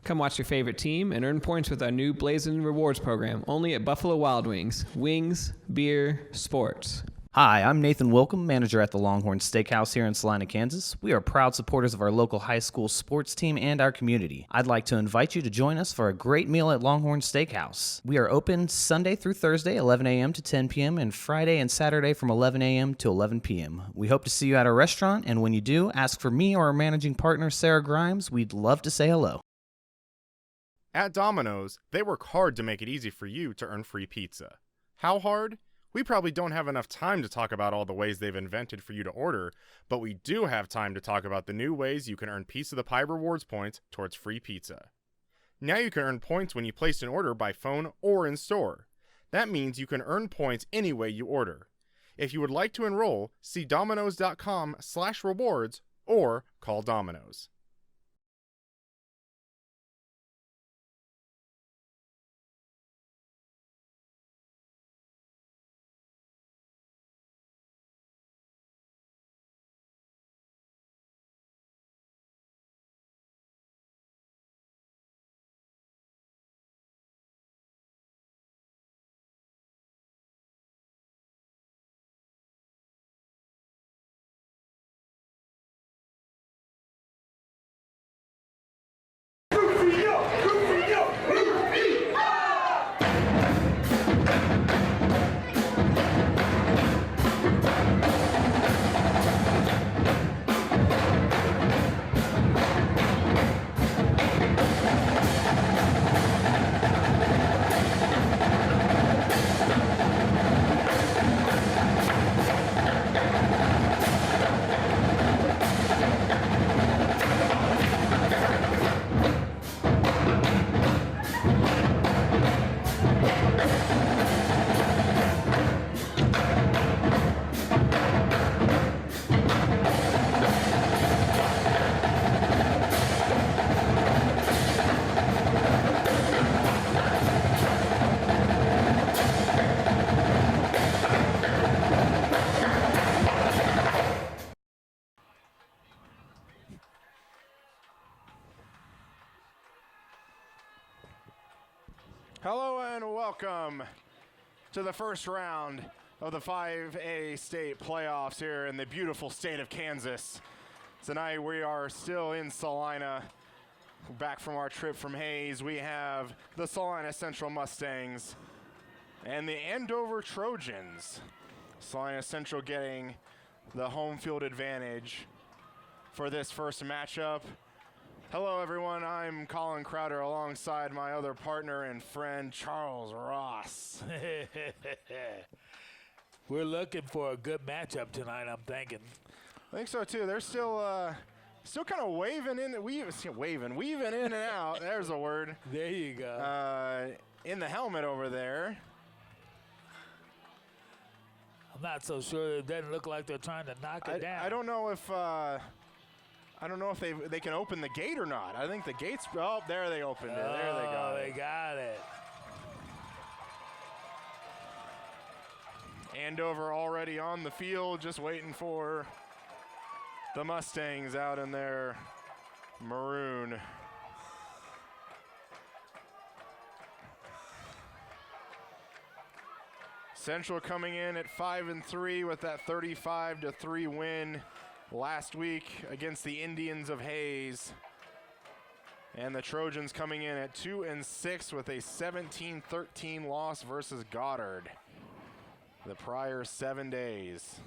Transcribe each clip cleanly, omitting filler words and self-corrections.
Come watch your favorite team and earn points with our new Blazin' Rewards program, only at Buffalo Wild Wings. Wings, beer, sports. Hi, I'm Nathan Wilcom, manager at the Longhorn Steakhouse here in Salina, Kansas. We are proud supporters of our local high school sports team and our community. I'd like to invite you to join us for a great meal at Longhorn Steakhouse. We are open Sunday through Thursday, 11 a.m. to 10 p.m., and Friday and Saturday from 11 a.m. to 11 p.m. We hope to see you at our restaurant, and when you do, ask for me or our managing partner, Sarah Grimes. We'd love to say hello. At Domino's, they work hard to make it easy for you to earn free pizza. How hard? We probably don't have enough time to talk about all the ways they've invented for you to order, but we do have time to talk about the new ways you can earn Piece of the Pie rewards points towards free pizza. Now you can earn points when you place an order by phone or in store. That means you can earn points any way you order. If you would like to enroll, see Domino's.com/rewards or call Domino's. Hello and welcome to the first round of the 5A state playoffs here in the beautiful state of Kansas. Tonight we are still in Salina. Back from our trip from Hayes, we have the Salina Central Mustangs and the Andover Trojans. Salina Central getting the home field advantage for this first matchup. Hello everyone, I'm Colin Crowder alongside my other partner and friend, Charles Ross. We're looking for a good matchup tonight, I'm thinking. I think so too. They're still kind of weaving in and out. There's a word. There you go. In the helmet over there. I'm not so sure. It doesn't look like they're trying to knock it down. I don't know if they can open the gate or not. I think the gate's there they opened it. There they go. They got it. Andover already on the field, just waiting for the Mustangs out in their maroon. Central coming in at 5-3 with that 35-3 win last week against the Indians of Hayes. And the Trojans coming in at 2-6 with a 17-13 loss versus Goddard the prior 7 days.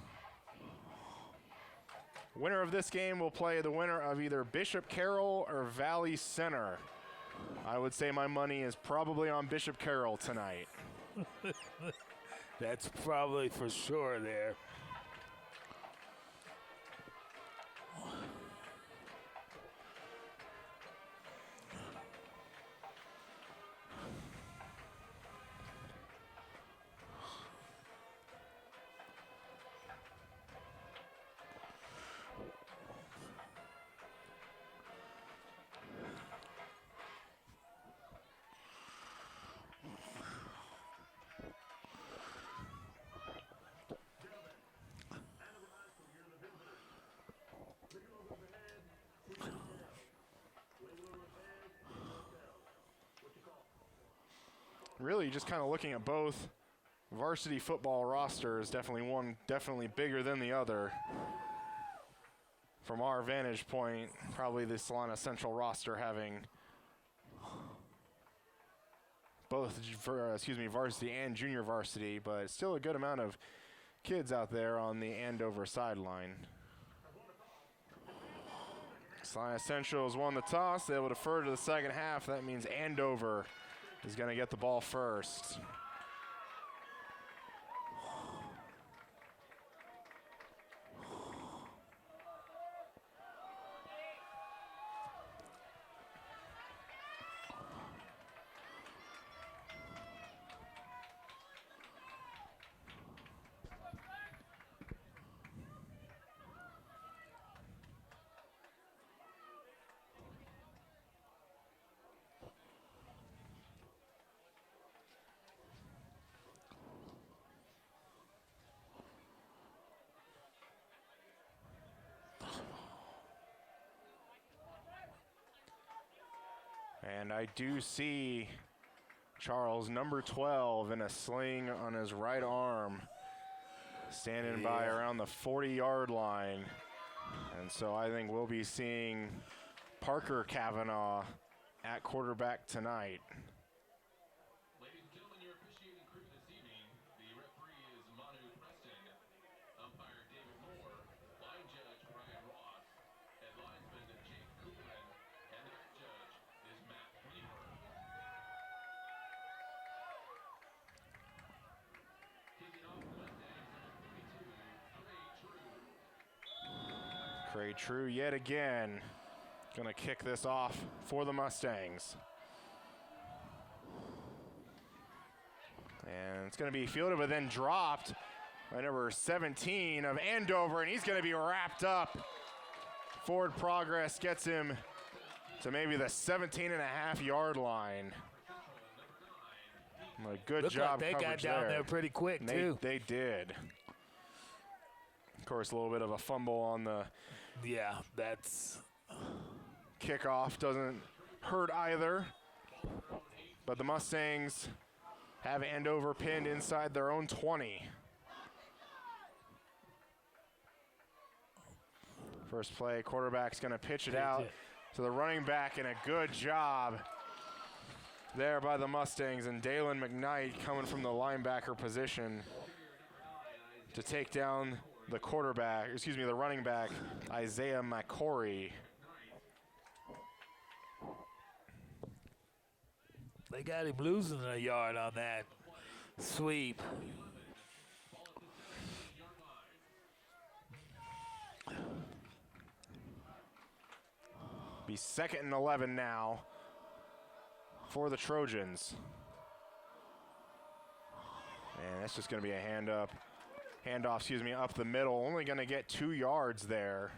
Winner of this game will play the winner of either Bishop Carroll or Valley Center. I would say my money is probably on Bishop Carroll tonight. That's probably for sure there. really just kind of looking at both varsity football rosters, definitely one definitely bigger than the other. From our vantage point, probably the Salina Central roster having both varsity and junior varsity, but still a good amount of kids out there on the Andover sideline. Salina Central has won the toss. They will defer to the second half. That means Andover is going to get the ball first. And I do see Charles, number 12, in a sling on his right arm, standing by around the 40-yard line. And so I think we'll be seeing Parker Kavanaugh at quarterback tonight. Ladies and gentlemen, your officiating crew this evening. The referee is Manu Preston, umpire David Moore, line judge Brian Ross, and linesman Jake Cooperman, and the back judge is Matt Weaver. Kicking off the Mustangs, number 42, Craig True. Craig True yet again going to kick this off for the Mustangs. And it's going to be fielded but then dropped by number 17 of Andover, and he's going to be wrapped up. Forward progress gets him to maybe the 17.5-yard line. A good Looked job like they got coverage down there pretty quick, too. They did. Of course, a little bit of a fumble on the Yeah, that's... kickoff. Doesn't hurt either. But the Mustangs have Andover pinned inside their own 20. First play, quarterback's going to pitch it out to the running back, and a good job there by the Mustangs. And Dalen McKnight coming from the linebacker position to take down the the running back, Isaiah McCory. They got him losing a yard on that sweep. Be 2nd and 11 now for the Trojans. And that's just going to be a handoff, up the middle. Only going to get 2 yards there.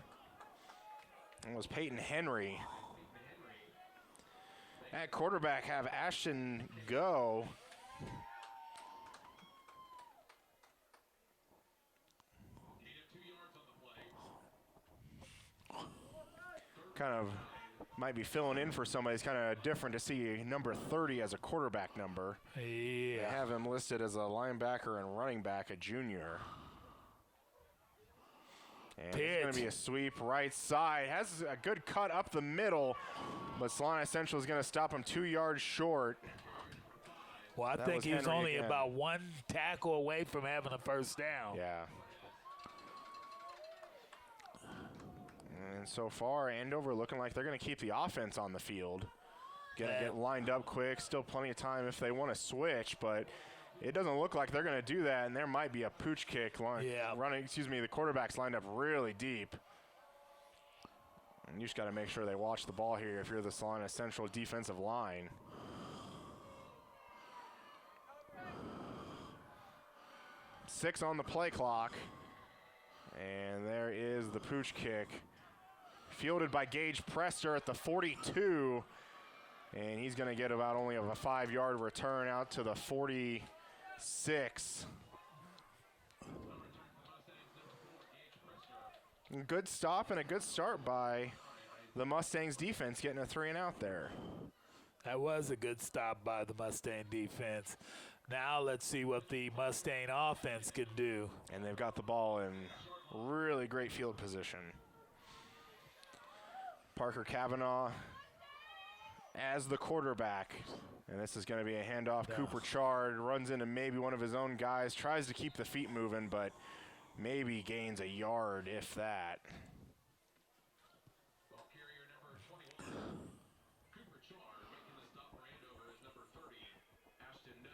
It was Peyton Henry. At quarterback have Ashton Go. Kind of might be filling in for somebody. It's kind of different to see number 30 as a quarterback number. Yeah. They have him listed as a linebacker and running back, a junior. And it's going to be a sweep right side. Has a good cut up the middle, but Salina Central is going to stop him 2 yards short. Well, I think he was Henry only again. about one tackle away from having a first down. Yeah. And so far, Andover looking like they're going to keep the offense on the field. Get lined up quick. Still plenty of time if they want to switch, but it doesn't look like they're going to do that, and there might be a pooch kick the quarterback's lined up really deep. And you just got to make sure they watch the ball here if you're the Salina Central defensive line. Six on the play clock. And there is the pooch kick. Fielded by Gage Prester at the 42. And he's going to get about only a 5-yard return out to the 46. Good stop and a good start by the Mustangs defense, getting a 3-and-out there. That was a good stop by the Mustang defense. Now let's see what the Mustang offense can do. And they've got the ball in really great field position. Parker Kavanaugh as the quarterback. And this is going to be a handoff. Yeah. Cooper Chard runs into maybe one of his own guys, tries to keep the feet moving, but maybe gains a yard, if that. Ball carrier number 21. Cooper Char making the stop for Andover is number 30. Ashton No.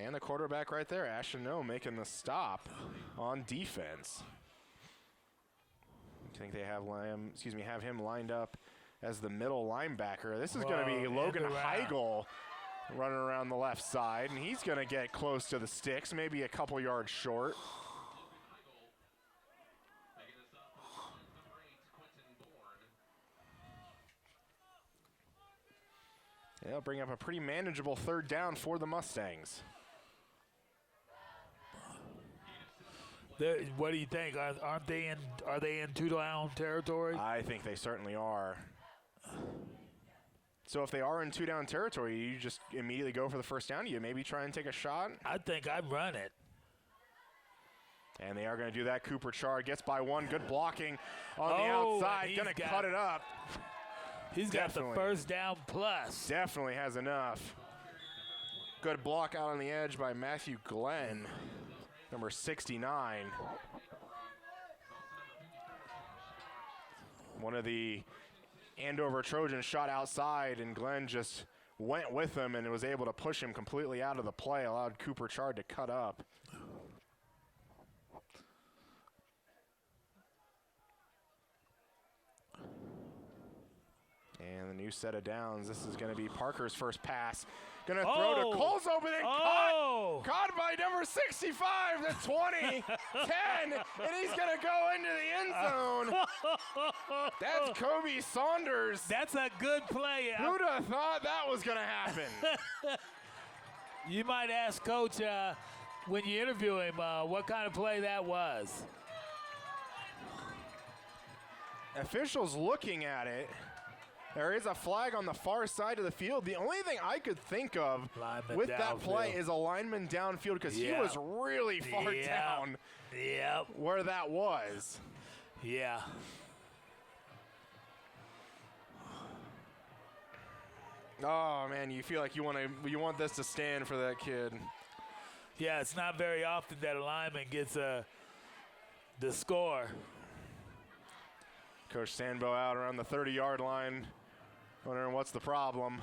And the quarterback right there, Ashton No, making the stop on defense. I think they have him lined up as the middle linebacker. This is going to be Logan Heigl running around the left side, and he's going to get close to the sticks, maybe a couple yards short. Making the stop for number 8, Quentin Bourne. They'll bring up a pretty manageable third down for the Mustangs. What do you think? Are they in two-down territory? I think they certainly are. So if they are in two-down territory, you just immediately go for the first down? You maybe try and take a shot? I think I'd run it. And they are going to do that. Cooper Chard gets by one. Good blocking on the outside. Going to cut it up. He's got the first down plus. Definitely has enough. Good block out on the edge by Matthew Glenn, number 69. One of the Andover Trojans shot outside, and Glenn just went with him and was able to push him completely out of the play, allowed Cooper Chard to cut up. And the new set of downs. This is going to be Parker's first pass. Going to throw to Colzo, but then caught by number 65, the 20, 10, and he's going to go into the end zone. That's Kobe Saunders. That's a good play. Who'd have thought that was going to happen? You might ask Coach when you interview him what kind of play that was. Officials looking at it. There is a flag on the far side of the field. The only thing I could think of with that play is a lineman downfield, because he was really far down where that was. Yeah. Oh man, you feel like you want this to stand for that kid. Yeah, it's not very often that a lineman gets the score. Coach Sandbo out around the 30-yard line, wondering what's the problem.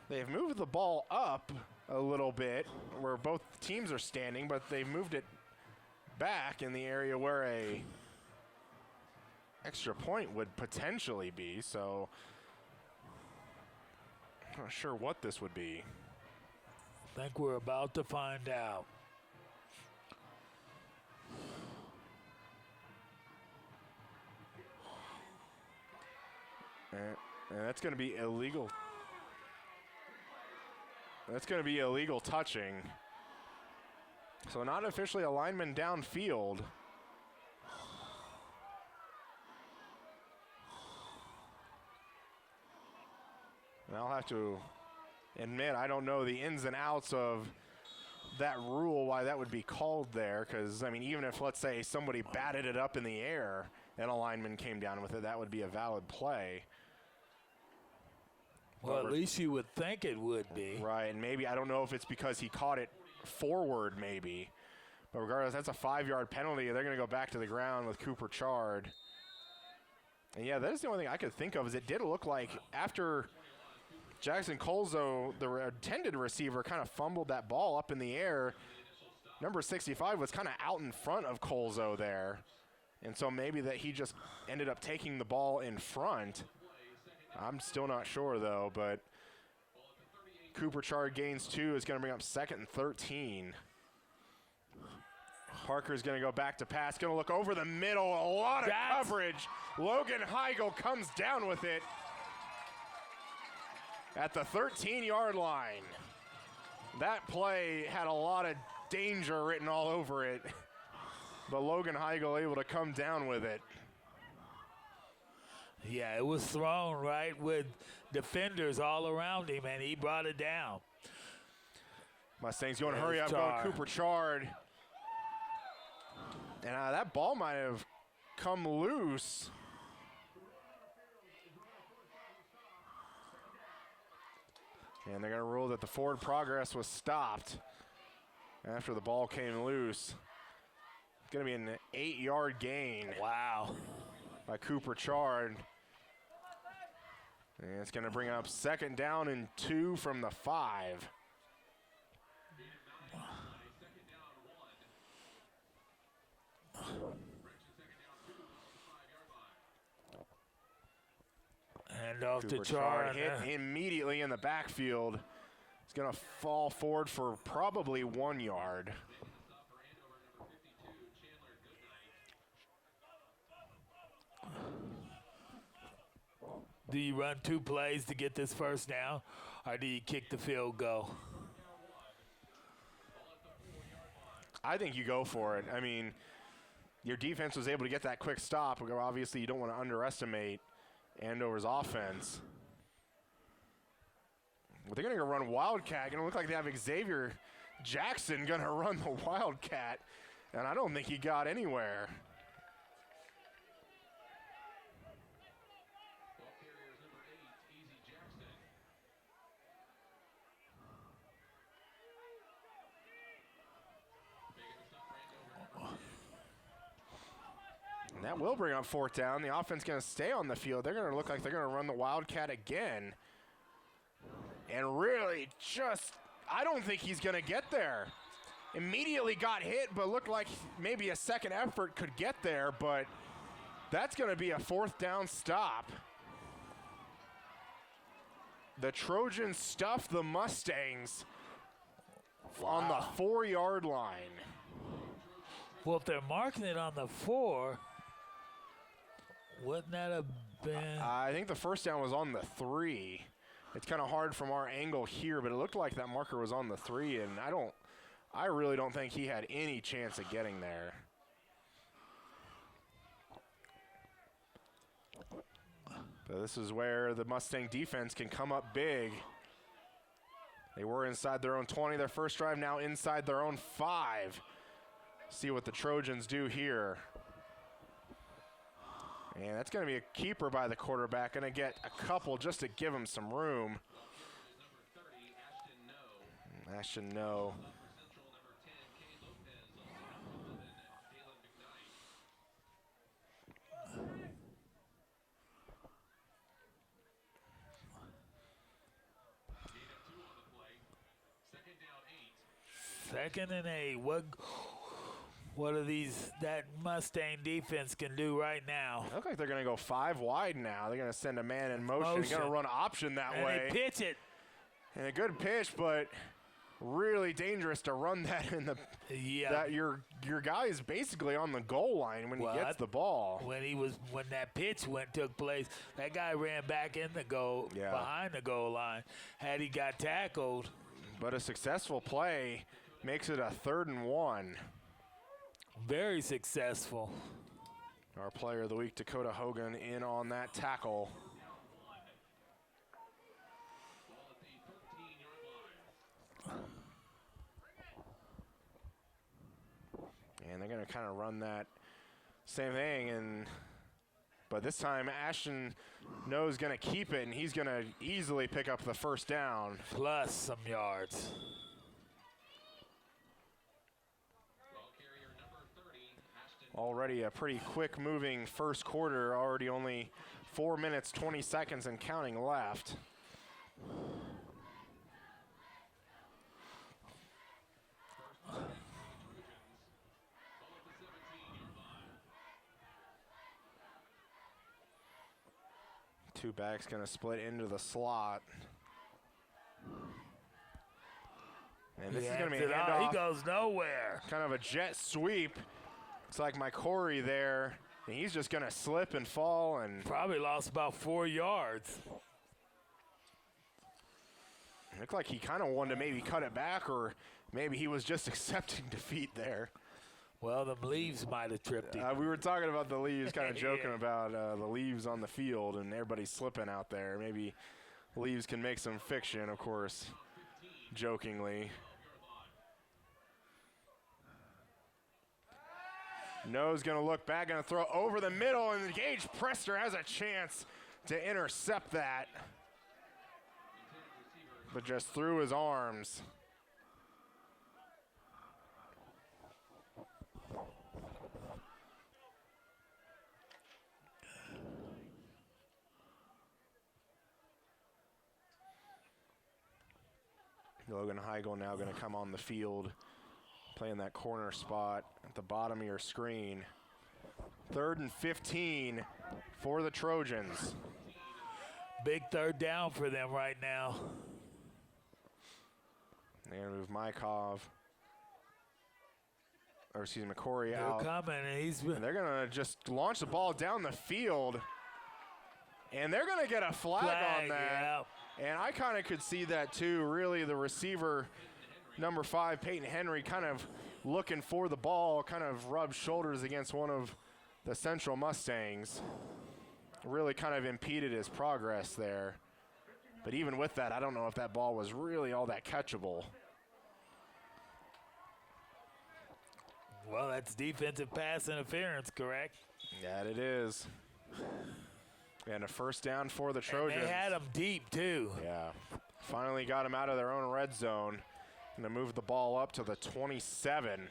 They've moved the ball up a little bit where both teams are standing, but they've moved it back in the area where a extra point would potentially be, so I'm not sure what this would be. I think we're about to find out. And that's going to be illegal. That's going to be illegal touching. So not officially a lineman downfield. And I'll have to admit, I don't know the ins and outs of that rule, why that would be called there. Because, I mean, even if, let's say, somebody batted it up in the air and a lineman came down with it, that would be a valid play. Well, at least you would think it would be. Right, and maybe, I don't know if it's because he caught it forward maybe. But regardless, that's a 5-yard penalty. They're going to go back to the ground with Cooper Chard. And yeah, that is the only thing I could think of, is it did look like after Jackson Colzo, the intended receiver, kind of fumbled that ball up in the air, number 65 was kind of out in front of Colzo there. And so maybe that he just ended up taking the ball in front. I'm still not sure, though, but Cooper Chard gains 2. Is going to bring up 2nd and 13. Parker's going to go back to pass. Going to look over the middle. A lot of coverage. Logan Heigl comes down with it at the 13-yard line. That play had a lot of danger written all over it, but Logan Heigl able to come down with it. Yeah, it was thrown right with defenders all around him, and he brought it down. Mustangs going to There's hurry up, Char. going Cooper Chard. And that ball might have come loose. And they're going to rule that the forward progress was stopped after the ball came loose. It's going to be an 8-yard gain Wow. by Cooper Chard. And it's going to bring up 2nd down and 2 from the 5. Hand off Cooper to Char. hit immediately in the backfield. He's going to fall forward for probably 1 yard. Do you run 2 plays to get this first down, or do you kick the field goal? I think you go for it. I mean, your defense was able to get that quick stop. Obviously, you don't want to underestimate Andover's offense. But they're going to go run Wildcat. Going to look like they have Xavier Jackson going to run the Wildcat. And I don't think he got anywhere. And that will bring up 4th down. The offense going to stay on the field. They're going to look like they're going to run the Wildcat again. And really I don't think he's going to get there. Immediately got hit, but looked like maybe a second effort could get there, but that's going to be a 4th down stop. The Trojans stuff the Mustangs on the 4-yard line. Well, if they're marking it on the 4, wouldn't that have been? I think the first down was on the 3. It's kind of hard from our angle here, but it looked like that marker was on the 3, and I really don't think he had any chance of getting there. But this is where the Mustang defense can come up big. They were inside their own 20 their first drive, now inside their own 5. See what the Trojans do here. And that's going to be a keeper by the quarterback. Going to get a couple just to give him some room. Ashton No. Second and 8. What are that Mustang defense can do right now? Look like they're going to go 5 wide now. They're going to send a man in motion. They're going to run option that way. And they pitch it. And a good pitch, but really dangerous to run that in the. Yeah. That your guy is basically on the goal line when he gets the ball. When that pitch took place, that guy ran back in the goal behind the goal line. Had he got tackled. But a successful play makes it a 3rd and 1. Very successful. Our player of the week, Dakota Hogan, in on that tackle. And they're going to kind of run that same thing, but this time Ashton No's going to keep it, and he's going to easily pick up the first down. Plus some yards. Already a pretty quick moving first quarter, already only 4 minutes, 20 seconds and counting left. Two backs going to split into the slot. And this is going to be a handoff. He goes nowhere. Kind of a jet sweep. Looks like my Corey there. And he's just going to slip and fall. And probably lost about 4 yards. It looked like he kind of wanted to maybe cut it back, or maybe he was just accepting defeat there. Well, the leaves might have tripped him. We were talking about the leaves, kind of joking about the leaves on the field and everybody slipping out there. Maybe leaves can make some fiction, of course, jokingly. No's going to look back, going to throw over the middle, and Gage Prester has a chance to intercept that, but just through his arms. Logan Heigl now going to come on the field, playing that corner spot at the bottom of your screen. 3rd and 15 for the Trojans. Big third down for them right now. They're going to move Mykov, or excuse me, McCory They're out. coming, and And they're going to just launch the ball down the field, and they're going to get a flag on that. Yeah. And I kind of could see that too. Really, the receiver, number 5, Peyton Henry, kind of looking for the ball, kind of rubbed shoulders against one of the Central Mustangs. Really kind of impeded his progress there. But even with that, I don't know if that ball was really all that catchable. Well, that's defensive pass interference, correct? That it is. And a first down for the Trojans. And they had them deep, too. Yeah. Finally got them out of their own red zone. And to move the ball up to the 27.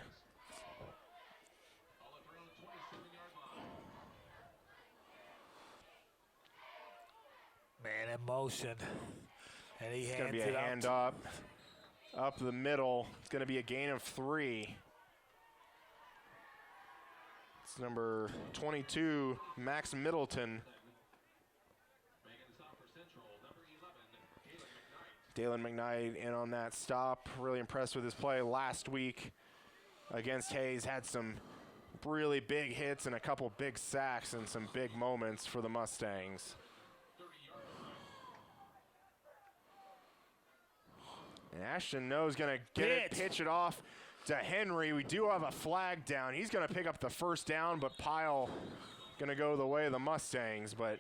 Man in motion. And he It's going hands to be it a hand up the middle. It's going to be a gain of 3. It's number 22, Max Middleton. Dalen McKnight in on that stop. Really impressed with his play last week against Hayes. Had some really big hits and a couple big sacks and some big moments for the Mustangs. And Ashton No's going to pitch it off to Henry. We do have a flag down. He's going to pick up the first down, but Pyle going to go the way of the Mustangs. But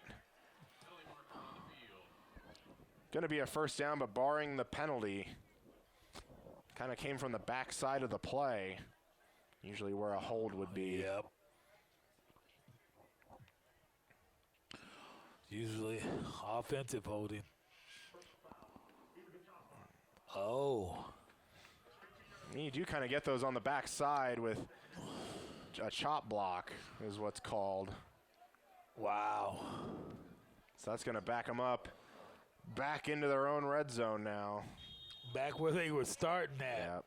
going to be a first down, but barring the penalty. Kind of came from the backside of the play, usually where a hold would be. Yep. Usually offensive holding. Oh. You do kind of get those on the backside with a chop block is what's called. Wow. So that's going to back them up back into their own red zone now. Back where they were starting at. Yep.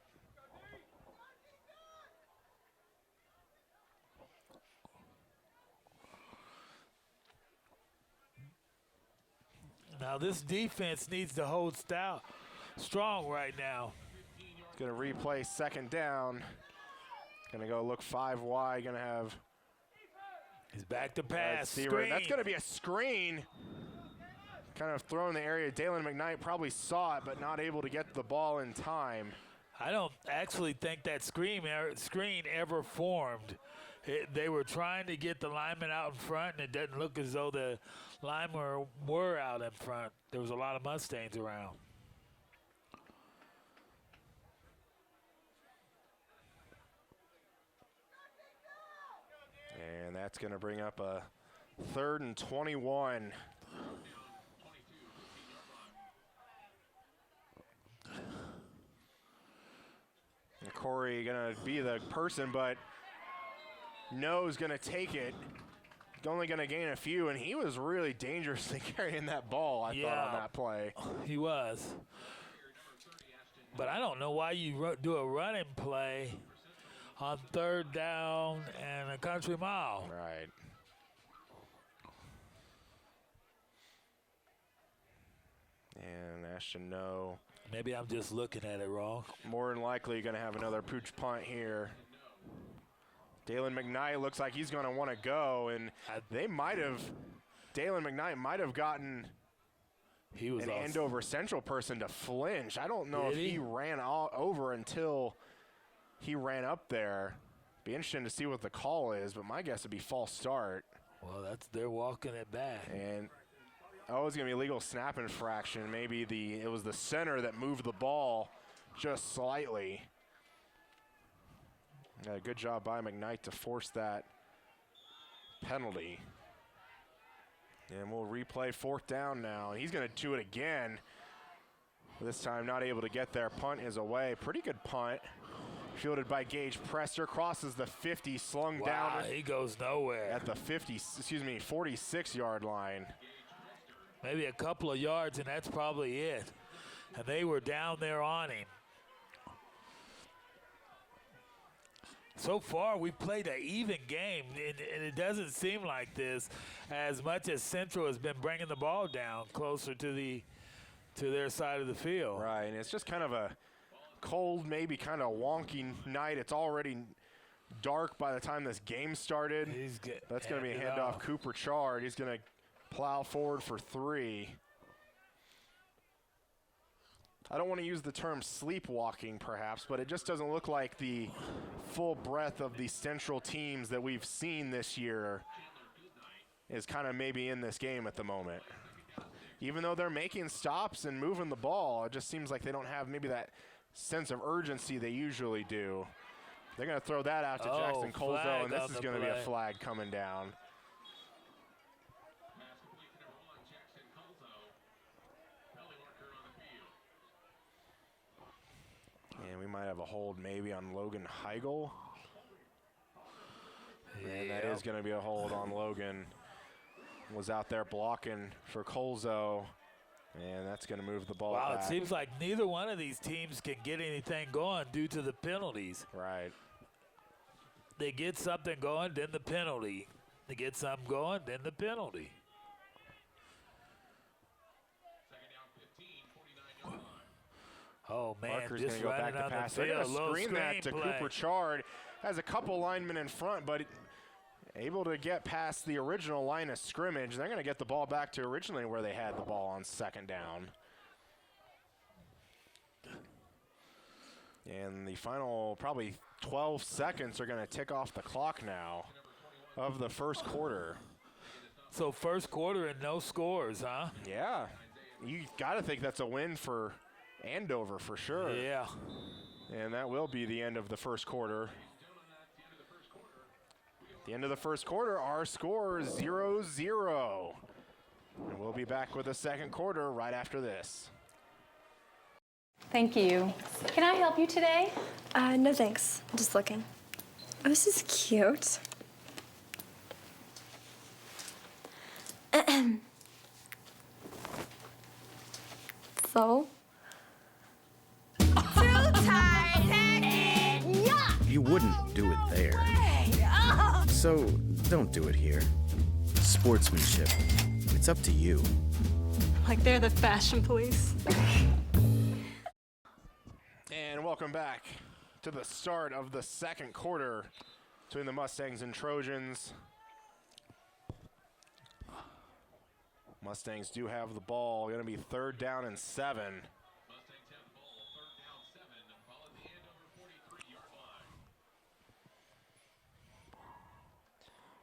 Now this defense needs to hold strong right now. Going to replay second down. Going to go look 5 wide. Going to have. He's back to pass. Screen. That's going to be a screen. Kind of thrown in the area. Dalen McKnight probably saw it, but not able to get the ball in time. I don't actually think that screen ever formed. They were trying to get the linemen out in front, and it doesn't look as though the linemen were out in front. There was a lot of Mustangs around. And that's going to bring up a 3rd and 21. And Corey going to be the person, but No's going to take it. Only going to gain a few, and he was really dangerously carrying that ball, I thought, on that play. He was. But I don't know why you do a running play on 3rd down and a country mile. Right. And Ashton No. Maybe I'm just looking at it wrong. More than likely going to have another pooch punt here. Dalen McKnight looks like he's going to want to go, and they might have, Dalen McKnight might have gotten an Andover Central person to flinch. I don't know if he ran all over until he ran up there, Be interesting to see what the call is, but my guess would be false start. Well, they're walking it back. And it's going to be a legal snap infraction. Maybe it was the center that moved the ball just slightly. Yeah, good job by McKnight to force that penalty. And we'll replay 4th down now. He's going to do it again. This time not able to get there. Punt is away. Pretty good punt. Fielded by Gage Presser. Crosses the 50, slung down. He goes nowhere. At the 46-yard line. Maybe a couple of yards, and that's probably it. And they were down there on him. So far, we've played an even game, and it doesn't seem like this as much as Central has been bringing the ball down closer to their side of the field. Right, and it's just kind of a cold, maybe kind of wonky night. It's already dark by the time this game started. That's going to be a handoff. Cooper Chard. He's going to plow forward for 3. I don't want to use the term sleepwalking, perhaps, but it just doesn't look like the full breadth of the Central teams that we've seen this year is kind of maybe in this game at the moment. Even though they're making stops and moving the ball, it just seems like they don't have maybe that sense of urgency they usually do. They're going to throw that out to Jackson Colzo, and this is going to be a flag coming down. And we might have a hold maybe on Logan Heigl. And that is going to be a hold on Logan. Was out there blocking for Colzo. And that's going to move the ball back. It seems like neither one of these teams can get anything going due to the penalties. Right. They get something going, then the penalty. They get something going, then the penalty. Oh, man, Parker's just going to go back running to on pass. the They're field. going to screen that to Cooper Chard. Has a couple linemen in front, but able to get past the original line of scrimmage. They're going to get the ball back to originally where they had the ball on 2nd down. And the final probably 12 seconds are going to tick off the clock now of the first quarter. So first quarter and no scores, huh? Yeah. You got to think that's a win for Andover for sure. Yeah. And that will be the end of the first quarter. At the end of the first quarter, our score is 0-0. And we'll be back with the second quarter right after this. Thank you. Can I help you today? No thanks. I'm just looking. Oh, this is cute. So? Too tight-headed! Yuck! You wouldn't do it there. Hey! Oh! So don't do it here. Sportsmanship. It's up to you. Like they're the fashion police. And welcome back to the start of the second quarter between the Mustangs and Trojans. Mustangs do have the ball. Going to be 3rd down and 7. Mustangs have the ball, 3rd down, 7, and ball at the Andover 43-yard line.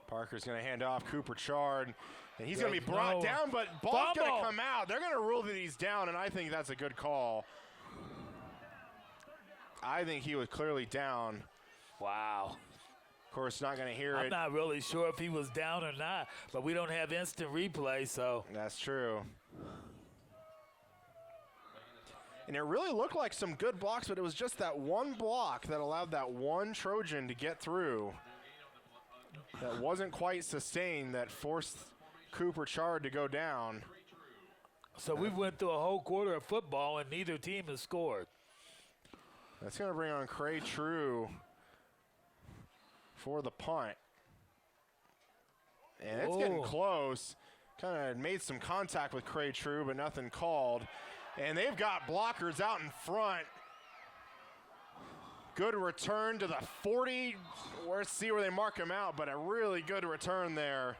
Parker's going to hand off Cooper Chard, and he's going to be brought down, but ball's going to come out. They're going to rule that he's down, and I think that's a good call. I think he was clearly down. Wow. Of course, not going to hear it. I'm not really sure if he was down or not, but we don't have instant replay, so. That's true. And it really looked like some good blocks, but it was just that one block that allowed that one Trojan to get through. That wasn't quite sustained, that forced Cooper Chard to go down. So we went through a whole quarter of football, and neither team has scored. That's going to bring on Cray True for the punt. And it's getting close. Kind of made some contact with Cray True, but nothing called. And they've got blockers out in front. Good return to the 40. Let's see where they mark him out, but a really good return there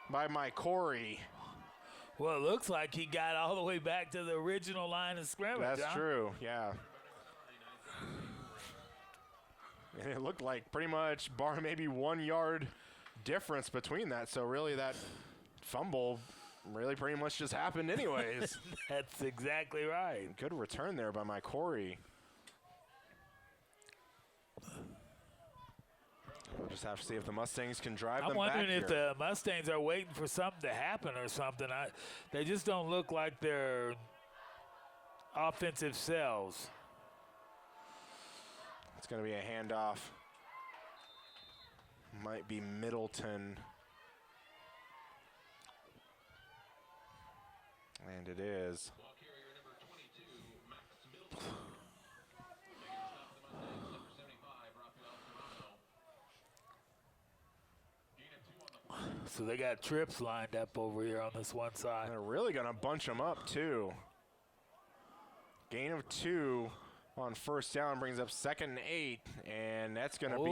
by Mike Corey. Well, it looks like he got all the way back to the original line of scrimmage. That's true, yeah. And it looked like pretty much bar maybe 1 yard difference between that. So really that fumble really pretty much just happened anyways. That's exactly right. Good return there by my Corey. We'll just have to see if the Mustangs can drive I'm them back wondering if here. the Mustangs are waiting for something to happen or something. They just don't look like their offensive selves. It's going to be a handoff. Might be Middleton. And it is. Ball carrier number 22, Max Middleton. Making the stop for the Mustangs, number 75, Rafael Serrano. Gain of 2 on the play. So they got trips lined up over here on this one side. They're really going to bunch them up, too. Gain of 2 on first down brings up 2nd and 8, and that's going to be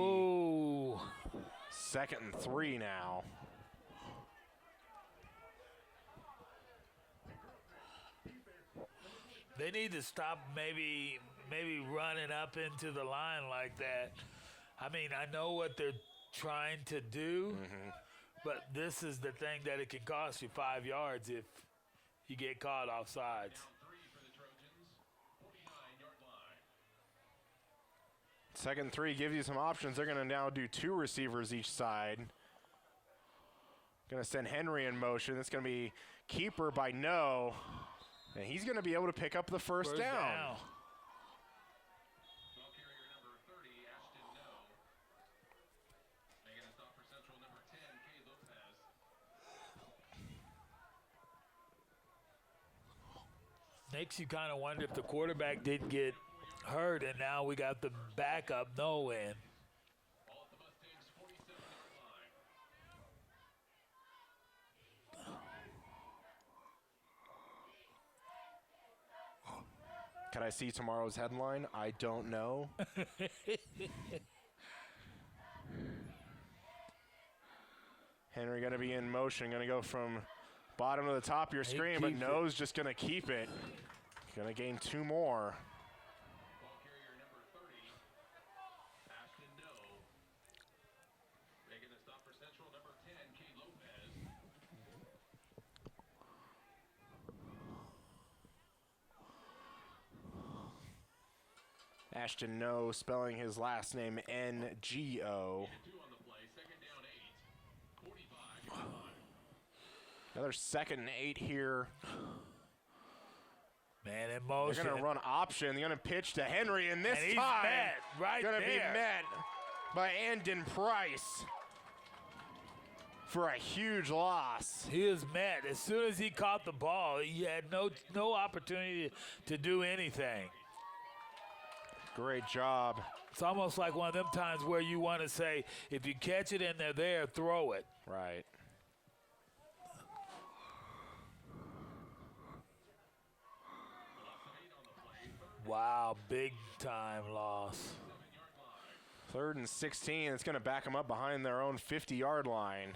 2nd and 3 now. They need to stop maybe running up into the line like that. I mean, I know what they're trying to do, but this is the thing that it can cost you 5 yards if you get caught offsides. Down 3 for the Trojans, 49-yard line. 2nd and 3 gives you some options. They're going to now do 2 receivers each side. Going to send Henry in motion. It's going to be keeper by No. And he's going to be able to pick up the first down. Ball carrier number 30, Ashton No. Making a stop for Central, number 10, Kay Lopez. Makes you kind of wonder if the quarterback didn't get hurt, and now we got the backup No in. Ball at the Mustangs, 47-yard line. Can I see tomorrow's headline? I don't know. Henry going to be in motion. Going to go from bottom to the top of your screen, but keeps No's just going to keep it. Going to gain 2 more. Ball carrier number 30, Ashton No. Making a stop for Central, number 10, Kay Lopez. Ashton No, spelling his last name Ngo. 2 on the play, 2nd down 8, 45-yard line. Another 2nd and 8 here. Man, in They're motion. going to run option. They're going to pitch to Henry, and this And he's time met right going to be there. met by Andon Price for a huge loss. He was met. As soon as he caught the ball, he had no opportunity to do anything. Great job. It's almost like one of them times where you want to say, if you catch it and they're there, throw it. Right. Wow, big time loss. 3rd and 16. It's going to back them up behind their own 50-yard line.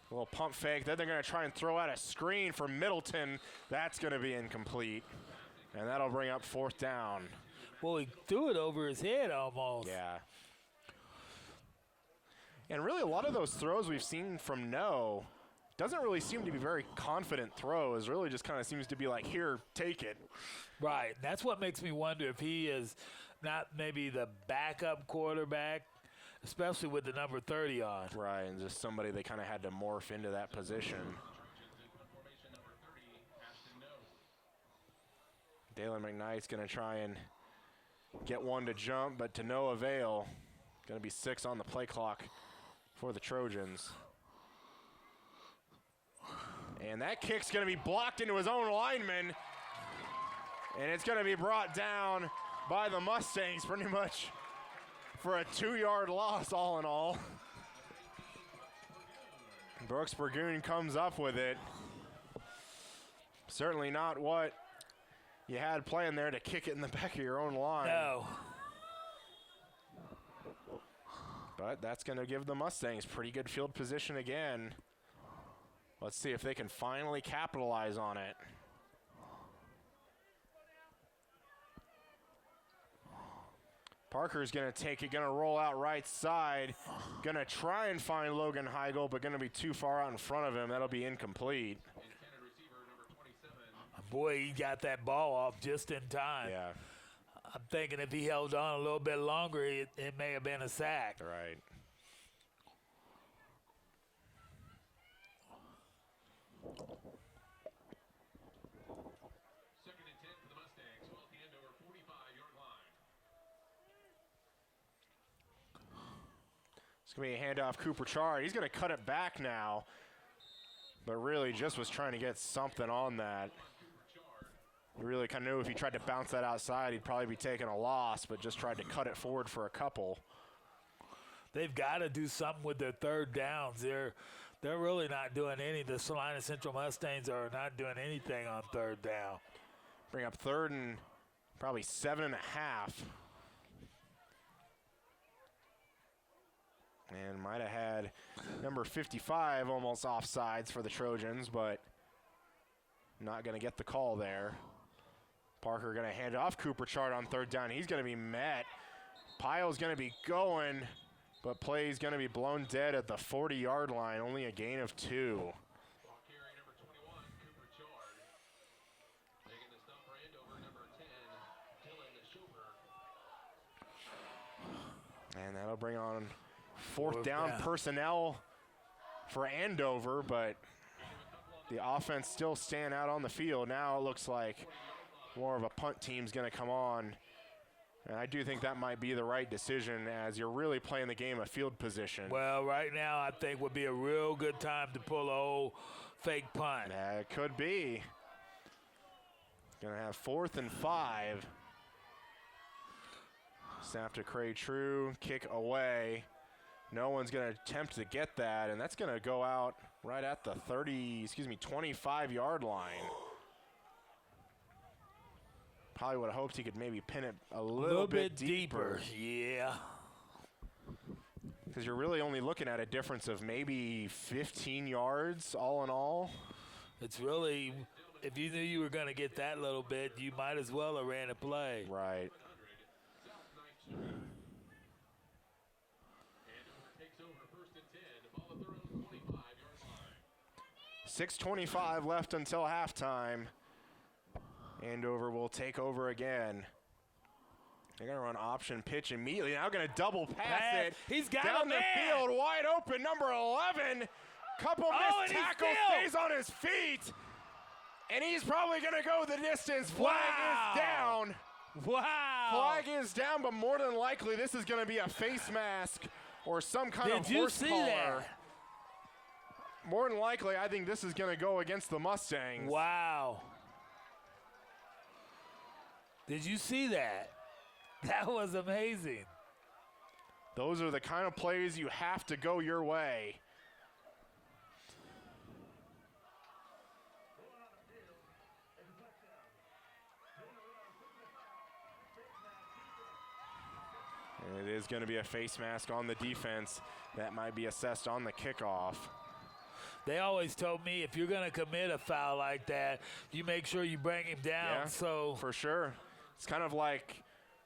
A little pump fake. Then they're going to try and throw out a screen for Middleton. That's going to be incomplete. And that'll bring up 4th down. Well, he threw it over his head almost. Yeah. And really, a lot of those throws we've seen from No doesn't really seem to be very confident throws. Really just kind of seems to be like, here, take it. Right. That's what makes me wonder if he is not maybe the backup quarterback, especially with the number 30 on. Right, and just somebody they kind of had to morph into that position. Formation number 30, Ashton No. Dalen McKnight's going to try and get one to jump, but to no avail. Going to be 6 on the play clock for the Trojans. And that kick's going to be blocked into his own lineman. And it's going to be brought down by the Mustangs pretty much for a 2-yard loss all in all. Brooks Burgoon comes up with it. Certainly not what you had planned there to kick it in the back of your own line. No. But that's going to give the Mustangs pretty good field position again. Let's see if they can finally capitalize on it. Parker's going to take it, going to roll out right side. Going to try and find Logan Heigl, but going to be too far out in front of him. That'll be incomplete. Boy, he got that ball off just in time. Yeah. I'm thinking if he held on a little bit longer, it may have been a sack. Right. Second and 10 for the Mustangs. Well, at the Andover 45-yard line. It's going to be a handoff Cooper Chard. He's going to cut it back now, but really just was trying to get something on that. He really kind of knew if he tried to bounce that outside, he'd probably be taking a loss, but just tried to cut it forward for a couple. They've got to do something with their third downs. They're really not doing any. The Salina Central Mustangs are not doing anything on third down. Bring up third and probably 7.5. And might have had number 55 almost offsides for the Trojans, but not going to get the call there. Parker going to hand it off Cooper Chard on third down. He's going to be met. Pyle's going to be going, but play's going to be blown dead at the 40-yard line. Only a gain of 2. Ball carry number 21, Cooper Chard. Making the stop for Andover, number 10, Dylan Schober. And that'll bring on fourth down personnel for Andover, but the offense still staying out on the field. Now it looks like more of a punt team's going to come on. And I do think that might be the right decision as you're really playing the game of field position. Well, right now I think would be a real good time to pull a old fake punt. It could be. Going to have 4th and 5. Snap to Cray True, kick away. No one's going to attempt to get that, and that's going to go out right at the 25-yard line. Probably would have hoped he could maybe pin it a little bit deeper. Yeah. Because you're really only looking at a difference of maybe 15 yards all in all. It's really, if you knew you were going to get that little bit, you might as well have ran a play. Right. 6:25 left until halftime. Andover will take over again. They're going to run option pitch immediately. Now going to double pass it. He's got down him the there. field, wide open, number 11. Couple missed tackles, stays on his feet. And he's probably going to go the distance. Flag is down. Wow. Flag is down, but more than likely this is going to be a face mask or some kind of Did you horse see collar. that? More than likely, I think this is going to go against the Mustangs. Wow. Did you see that? That was amazing. Those are the kind of plays you have to go your way. And it is going to be a face mask on the defense. That might be assessed on the kickoff. They always told me if you're going to commit a foul like that, you make sure you bring him down. Yeah, so for sure. It's kind of like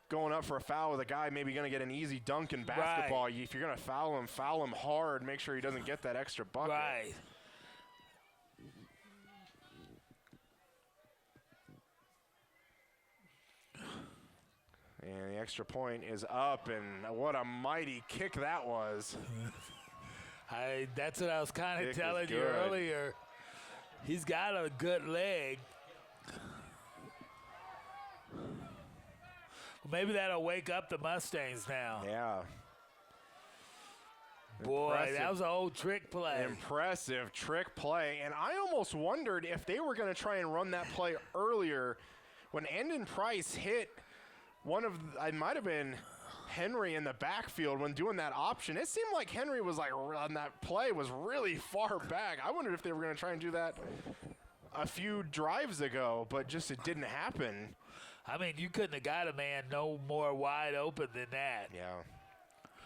going up for a foul with a guy maybe going to get an easy dunk in basketball. Right. If you're going to foul him hard. Make sure he doesn't get that extra bucket. Right. And the extra point is up, and what a mighty kick that was. That's what I was kind Kick of is telling you good. earlier. He's got a good leg. Maybe that'll wake up the Mustangs now. Yeah. Boy, Impressive. that was an old trick play. Impressive trick play. And I almost wondered if they were going to try and run that play earlier when Endon Price hit it might have been Henry in the backfield when doing that option. It seemed like Henry was on that play was really far back. I wondered if they were going to try and do that a few drives ago, but just it didn't happen. I mean, you couldn't have got a man no more wide open than that. Yeah.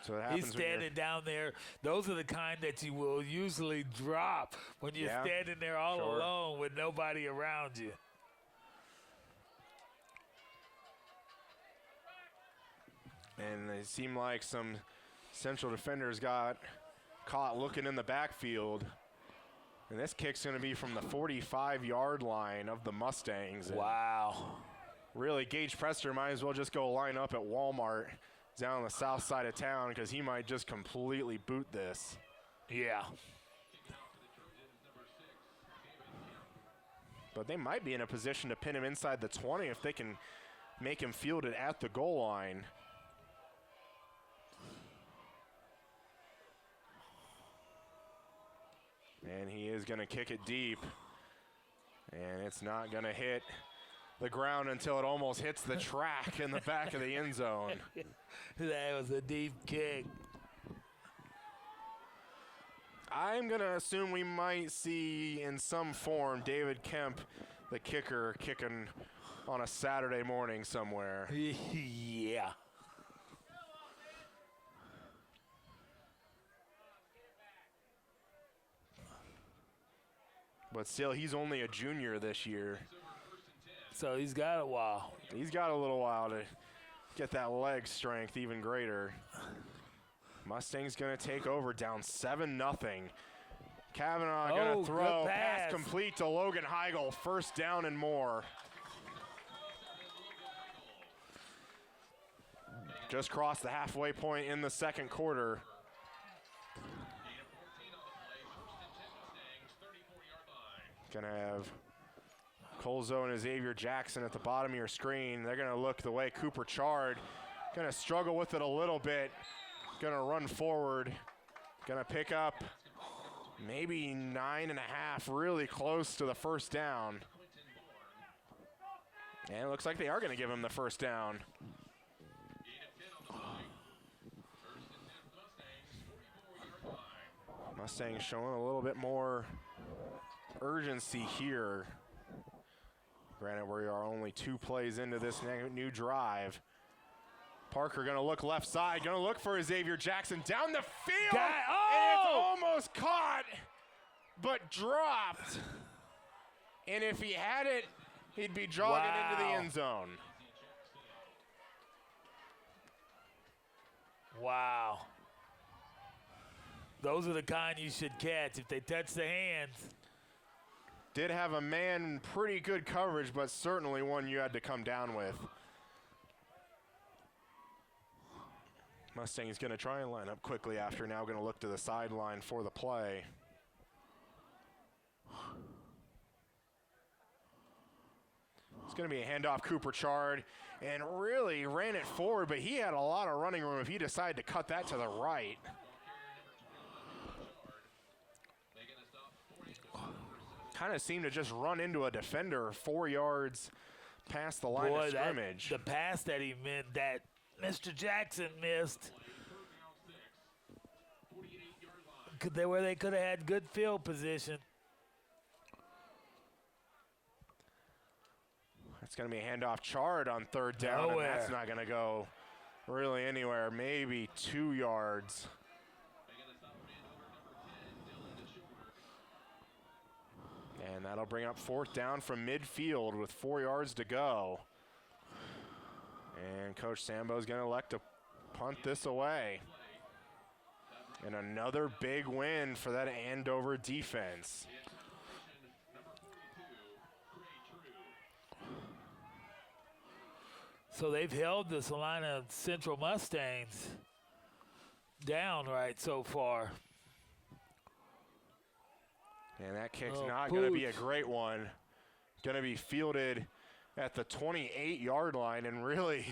So it happens He's when you're- standing down there. Those are the kind that you will usually drop when you're Yeah, standing there all sure. alone with nobody around you. And it seemed like some Central defenders got caught looking in the backfield. And this kick's going to be from the 45-yard line of the Mustangs. Wow. Really, Gage Prester might as well just go line up at Walmart down on the south side of town because he might just completely boot this. Yeah. But they might be in a position to pin him inside the 20 if they can make him field it at the goal line. And he is going to kick it deep. And it's not going to hit the ground until it almost hits the track in the back of the end zone. That was a deep kick. I'm going to assume we might see in some form David Kemp, the kicker, kicking on a Saturday morning somewhere. Yeah. But still, he's only a junior this year. So he's got a while. He's got a little while to get that leg strength even greater. Mustang's going to take over down 7-0. Kavanaugh going to throw. Pass complete to Logan Heigl. First down and more. Just crossed the halfway point in the second quarter. Gonna have Colzo and Xavier Jackson at the bottom of your screen. They're gonna look the way Cooper Chard. Gonna struggle with it a little bit. Gonna run forward. Gonna pick up maybe 9.5, really close to the first down. And it looks like they are gonna give him the first down. Mustangs showing a little bit more urgency here. Granted, we are only 2 plays into this new drive. Parker gonna look left side, gonna look for Xavier Jackson down the field. And it's almost caught, but dropped. And if he had it, he'd be jogging into the end zone. Wow. Those are the kind you should catch if they touch the hands. Did have a man in pretty good coverage, but certainly one you had to come down with. Mustang's going to try and line up quickly after, now going to look to the sideline for the play. It's going to be a handoff, Cooper Chard, and really ran it forward, but he had a lot of running room if he decided to cut that to the right. Kind of seemed to just run into a defender 4 yards past the line of scrimmage. The pass that he meant, that Mr. Jackson missed, where they could have had good field position. It's going to be a handoff, Chard on third down, and that's not going to go really anywhere, maybe 2 yards. And that'll bring up fourth down from midfield with 4 yards to go. And Coach Sambo's going to elect to punt this away. And another big win for that Andover defense. So they've held the Salina Central Mustangs down right so far. And that kick's not going to be a great one. Going to be fielded at the 28-yard line. And really,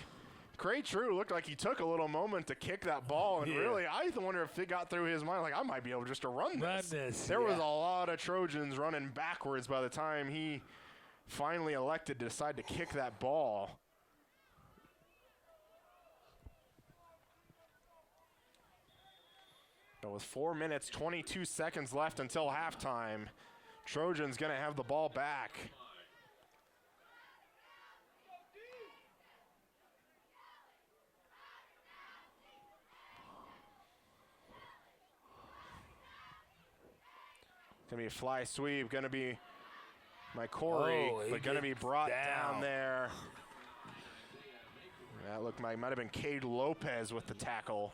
Cray True looked like he took a little moment to kick that ball. And really, I wonder if it got through his mind, like, I might be able just to run this. There was a lot of Trojans running backwards by the time he finally elected to decide to kick that ball. But with 4 minutes, 22 seconds left until halftime, Trojans going to have the ball back. Going to be a fly sweep, going to be my Corey, but going to be brought down there. That looked like might have been Cade Lopez with the tackle.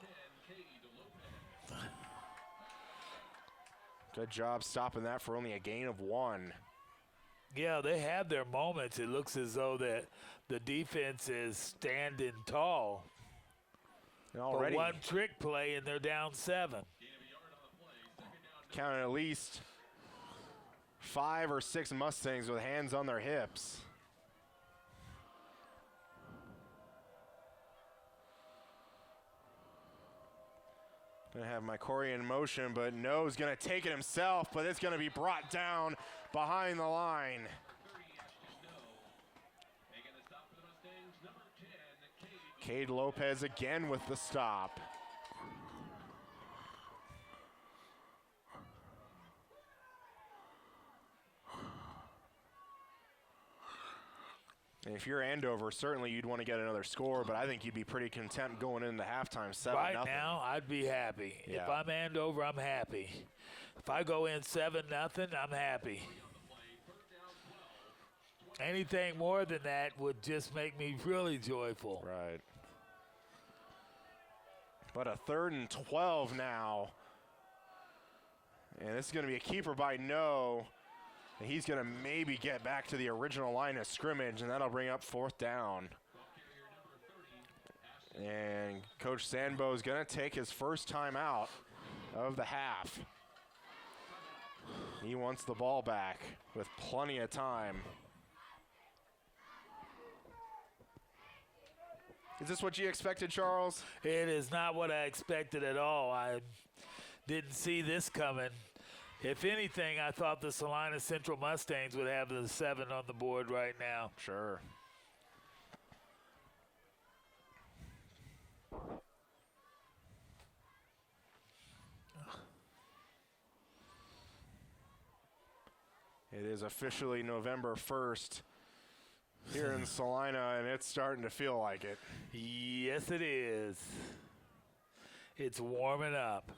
Good job stopping that for only a gain of 1. Yeah, they have their moments. It looks as though that the defense is standing tall. And already but one trick play, and they're down 7. counted at least 5 or 6 Mustangs with hands on their hips. Gonna have my Corey in motion, but No's gonna take it himself, but it's gonna be brought down behind the line. Cade Lopez again with the stop. And if you're Andover, certainly you'd want to get another score, but I think you'd be pretty content going into halftime 7-0. Right now, I'd be happy. Yeah. If I'm Andover, I'm happy. If I go in 7-0, I'm happy. Anything more than that would just make me really joyful. Right. But a 3rd and 12 now. And this is going to be a keeper by No. And he's going to maybe get back to the original line of scrimmage, and that'll bring up 4th down. And Coach Sandbo is going to take his first time out of the half. He wants the ball back with plenty of time. Is this what you expected, Charles? It is not what I expected at all. I didn't see this coming. If anything, I thought the Salina Central Mustangs would have the 7 on the board right now. Sure. It is officially November 1st here in Salina, and it's starting to feel like it. Yes, it is. It's warming up.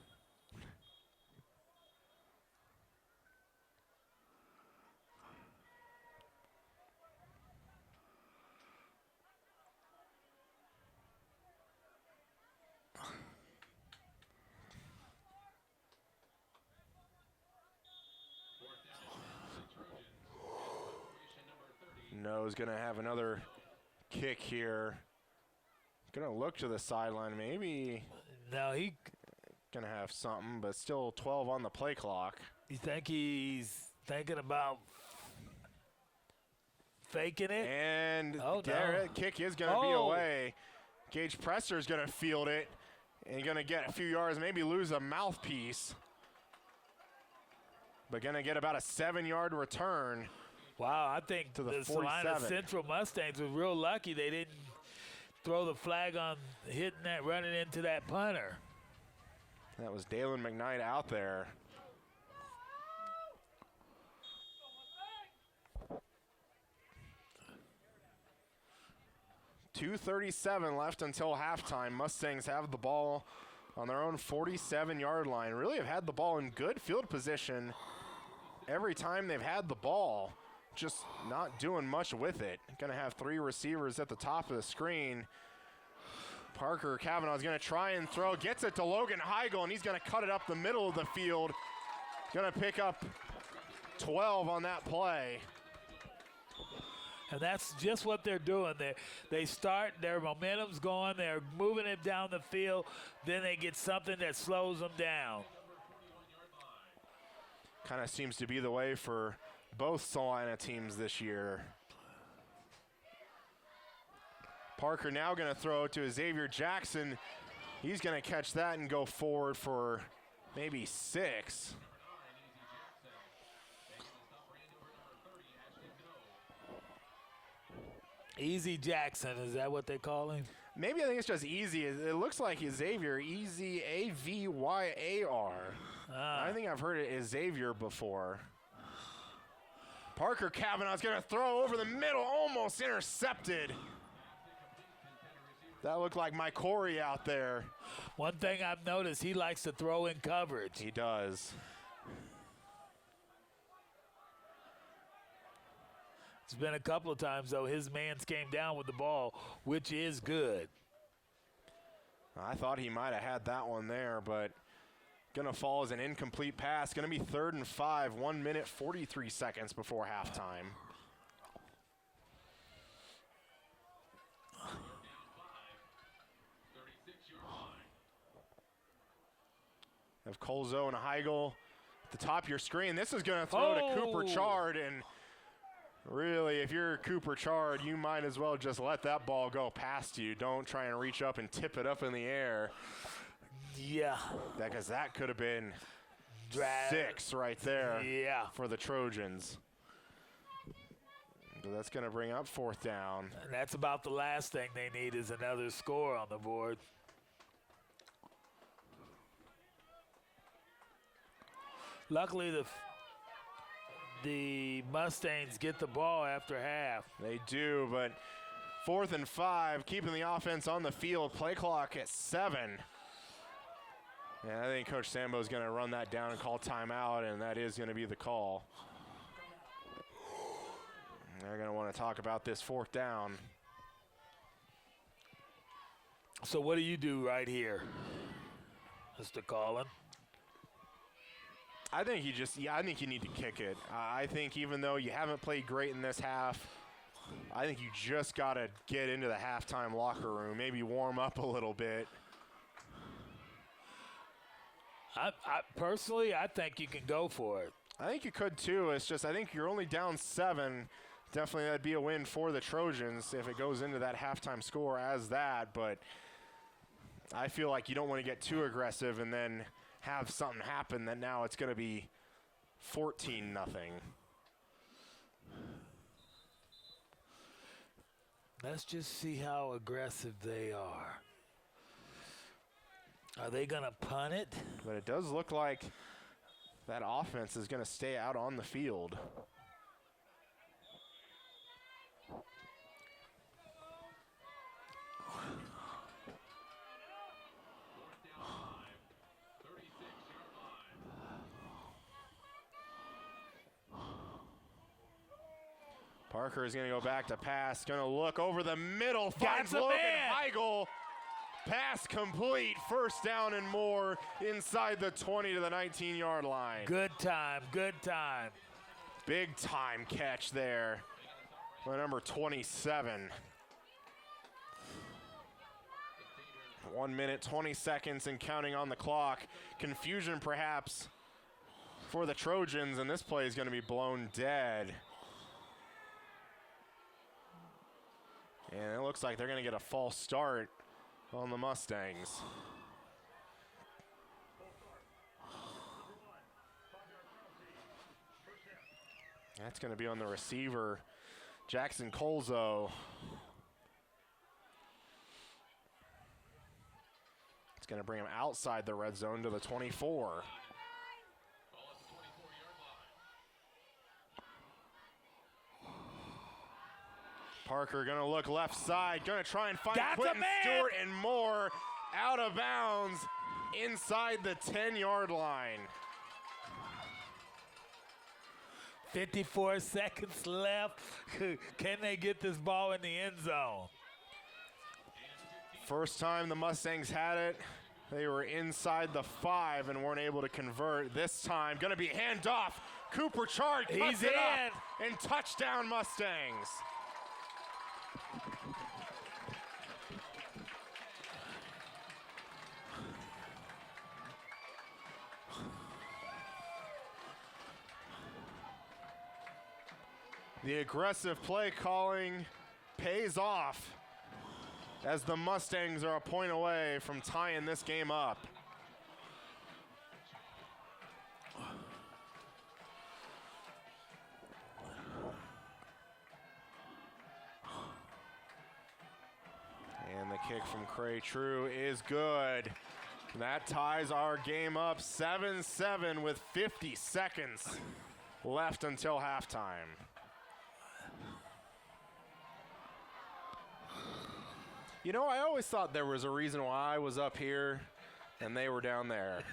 No's going to have another kick here. Going to look to the sideline. Maybe Now he going to have something, but still 12 on the play clock. You think he's thinking about faking it? And Oh, there, no. kick is going to be Oh. away. Gage Presser is going to field it and going to get a few yards, maybe lose a mouthpiece. But going to get about a 7-yard return. Wow, I think To the the Salina 47. Central Mustangs were real lucky they didn't throw the flag on hitting that, running into that punter. That was Dalen McKnight out there. .237 left until halftime. Mustangs have the ball on their own 47-yard line. Really have had the ball in good field position every time they've had the ball. Just not doing much with it. Going to have 3 receivers at the top of the screen. Parker Kavanaugh is going to try and throw. Gets it to Logan Heigl, and he's going to cut it up the middle of the field. Going to pick up 12 on that play. And that's just what they're doing. They start, their momentum's going, they're moving it down the field, then they get something that slows them down. Kind of seems to be the way for both Salina teams this year. Parker now going to throw to Xavier Jackson. He's going to catch that and go forward for maybe 6. Easy Jackson, is that what they call him? Maybe I think it's just Easy. It looks like Xavier, Easyayar. I think I've heard it as Xavier before. Parker Kavanaugh's going to throw over the middle, almost intercepted. That looked like Mike Corey out there. One thing I've noticed, he likes to throw in coverage. He does. There's been a couple of times, though, his mans came down with the ball, which is good. I thought he might have had that one there, but going to fall as an incomplete pass. Going to be 3rd and 5, 1 minute, 43 seconds before halftime. Of Colzo and Heigl at the top of your screen. This is going to throw to Cooper Chard, and really, if you're Cooper Chard, you might as well just let that ball go past you. Don't try and reach up and tip it up in the air. Yeah. Because that could have been 6 right there for the Trojans. So that's going to bring up 4th down. And that's about the last thing they need is another score on the board. Luckily, the Mustangs get the ball after half. They do, but 4th and 5, keeping the offense on the field. Play clock at 7. And I think Coach Sambo is going to run that down and call timeout, and that is going to be the call. They're going to want to talk about this 4th down. So what do you do right here, Mr. Collin? I think I think you need to kick it. I think even though you haven't played great in this half, I think you just got to get into the halftime locker room, maybe warm up a little bit. Personally, I think you can go for it. I think you could too. It's just I think you're only down 7. Definitely that'd be a win for the Trojans if it goes into that halftime score as that. But I feel like you don't want to get too aggressive and then have something happen that now it's going to be 14-0. Let's just see how aggressive they are. Are they going to punt it? But it does look like that offense is going to stay out on the field. Parker is going to go back to pass. Going to look over the middle. Finds Logan Heigl. Pass complete. 1st down and more inside the 20 to the 19-yard line. Good time. Good time. Big time catch there by number 27. 1 minute, 20 seconds and counting on the clock. Confusion perhaps for the Trojans, and this play is going to be blown dead. And it looks like they're going to get a false start on the Mustangs. That's going to be on the receiver, Jackson Colzo. It's going to bring him outside the red zone to the 24. Parker going to look left side, going to try and find Quentin Stewart and more out of bounds inside the 10-yard line. 54 seconds left. Can they get this ball in the end zone? First time the Mustangs had it, they were inside the 5 and weren't able to convert. This time, going to be handoff. Cooper Chard cuts it up, and touchdown Mustangs. The aggressive play calling pays off as the Mustangs are a point away from tying this game up. And the kick from Cray True is good. That ties our game up 7-7 with 50 seconds left until halftime. You know, I always thought there was a reason why I was up here and they were down there.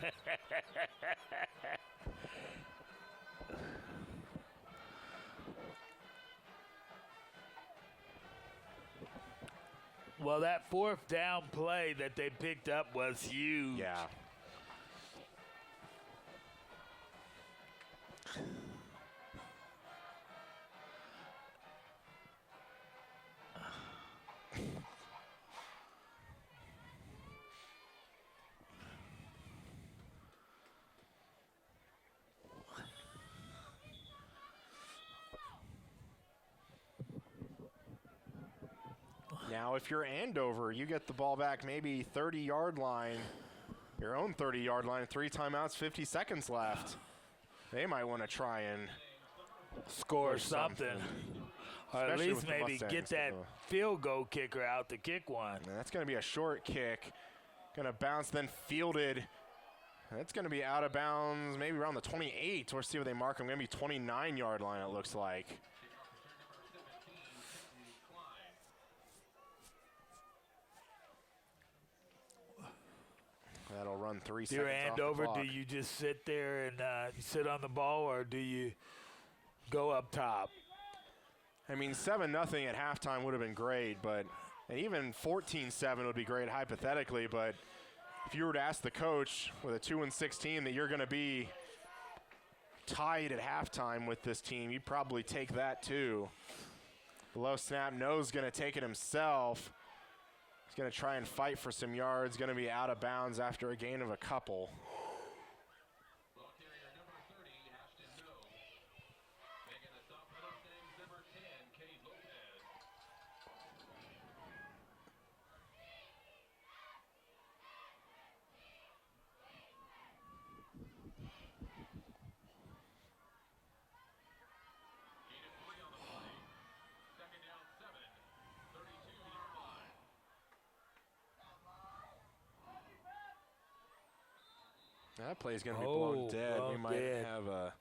Well, that fourth down play that they picked up was huge. Yeah. Now, if you're Andover, you get the ball back maybe 30-yard line, your own 30-yard line, 3 timeouts, 50 seconds left. They might want to try and score something. Or at Especially least with the maybe Mustangs get that field goal kicker out to kick one. And that's going to be a short kick. Going to bounce, then fielded. That's going to be out of bounds, maybe around the 28. We'll see where they mark him. Going to be 29-yard line, it looks like. That'll run 3 seconds You're off the Andover, clock. do you just sit there and you sit on the ball, or do you go up top? I mean, 7-0 at halftime would have been great, but and even 14-7 would be great hypothetically. But if you were to ask the coach with a 2-6 team that you're going to be tied at halftime with this team, you'd probably take that too. Low snap, No's going to take it himself. He's going to try and fight for some yards. Going to be out of bounds after a gain of a couple. Ball carrier number 30, Ashton No. Making the stop for Mustangs, number 10, Kenny Lopez. Gain of 3 on the play. Second down 7, 32-yard line. That play's going to be blown dead. We blown might dead. have a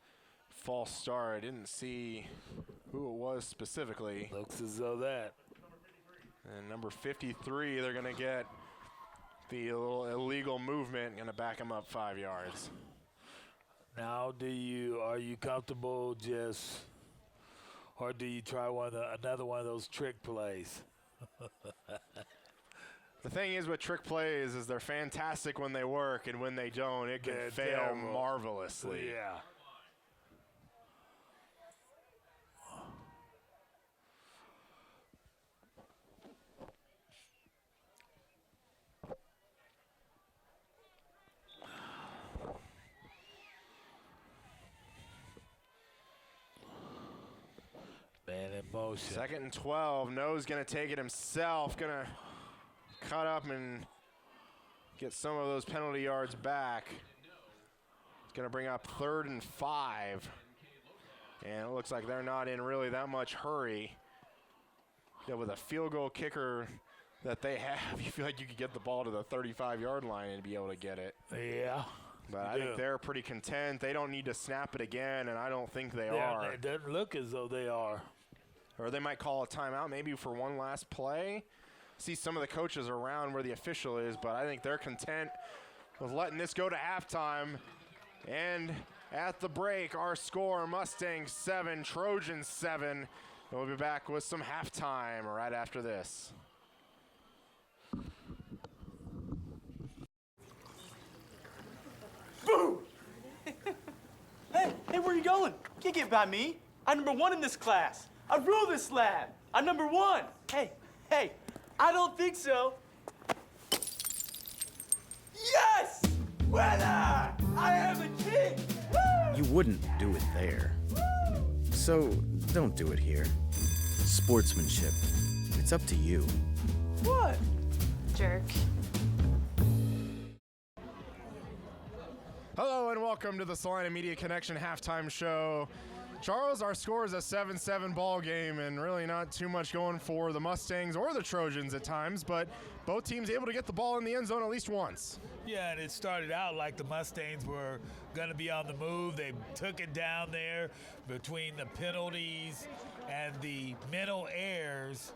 false start. I didn't see who it was specifically. Looks as though that. And number 53, they're going to get the little illegal movement, going to back him up 5 yards. Now, are you comfortable just, or do you try another one of those trick plays? The thing is with trick plays is they're fantastic when they work, and when they don't, it can They're fail terrible. marvelously. Yeah. Man in motion. 2nd and 12. No's going to take it himself. Going to cut up and get some of those penalty yards back. It's going to bring up 3rd and 5. And it looks like they're not in really that much hurry. Yeah, with a field goal kicker that they have, you feel like you could get the ball to the 35-yard line and be able to get it. Yeah. But I think they're pretty content. They don't need to snap it again, and I don't think they Yeah, are. it doesn't look as though they are. Or they might call a timeout maybe for one last play. See some of the coaches around where the official is, but I think they're content with letting this go to halftime. And at the break, our score, Mustangs 7, Trojans 7. We'll be back with some halftime right after this. Hey, where you going? Can't get by me. I'm #1 in this class. I rule this lab. I'm #1. Hey, I don't think so. Yes! Winner! I am a king! Woo! You wouldn't do it there. So don't do it here. Sportsmanship. It's up to you. What? Jerk. Hello and welcome to the Salina Media Connection halftime show. Charles, our score is a 7-7 ball game, and really not too much going for the Mustangs or the Trojans at times, but both teams able to get the ball in the end zone at least once. Yeah, and it started out like the Mustangs were going to be on the move. They took it down there between the penalties and the mental errors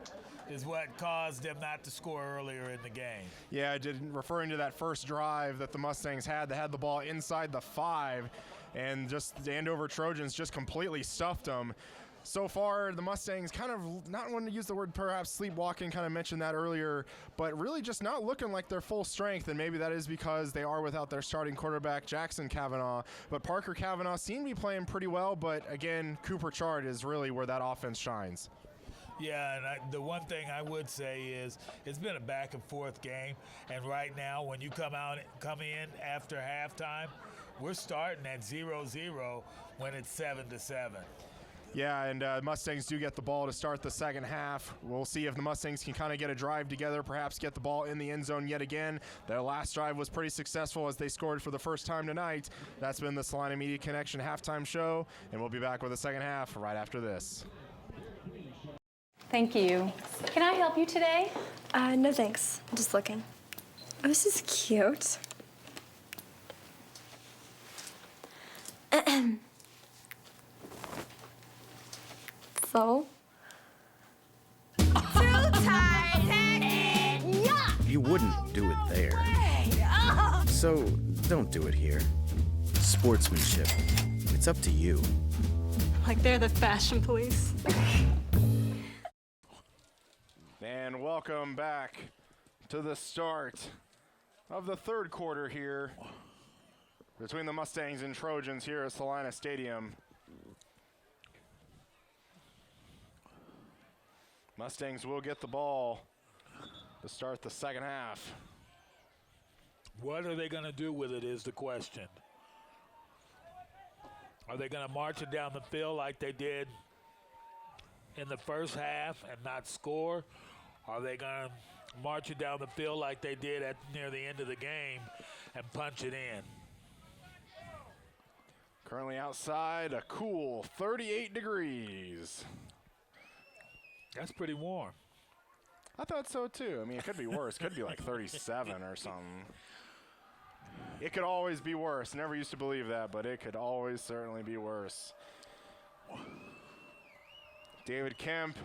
is what caused them not to score earlier in the game. Yeah, I did, referring to that first drive that the Mustangs had. They had the ball inside the 5, and just the Andover Trojans just completely stuffed them. So far, the Mustangs kind of not wanting to use the word perhaps sleepwalking, kind of mentioned that earlier, but really just not looking like they're full strength, and maybe that is because they are without their starting quarterback, Jackson Kavanaugh. But Parker Kavanaugh seemed to be playing pretty well, but again, Cooper Chard is really where that offense shines. Yeah, and the one thing I would say is it's been a back and forth game, and right now when you come in after halftime, we're starting at 0-0 when it's 7-7. Yeah, and Mustangs do get the ball to start the second half. We'll see if the Mustangs can kind of get a drive together, perhaps get the ball in the end zone yet again. Their last drive was pretty successful as they scored for the first time tonight. That's been the Salina Media Connection halftime show, and we'll be back with the second half right after this. Thank you. Can I help you today? No thanks. I'm just looking. Oh, this is cute. So? Too tight-headed. Yuck. You wouldn't do it there. Hey, oh. So don't do it here. Sportsmanship. It's up to you. Like they're the fashion police. And welcome back to the start of the third quarter here between the Mustangs and Trojans here at Salina Stadium. Mustangs will get the ball to start the second half. What are they going to do with it is the question. Are they going to march it down the field like they did in the first half and not score? Are they going to march it down the field like they did near the end of the game and punch it in? Currently outside, a cool 38 degrees. That's pretty warm. I thought so too. I mean, it could be worse. Could be like 37 or something. It could always be worse. Never used to believe that, but it could always certainly be worse. David Kemp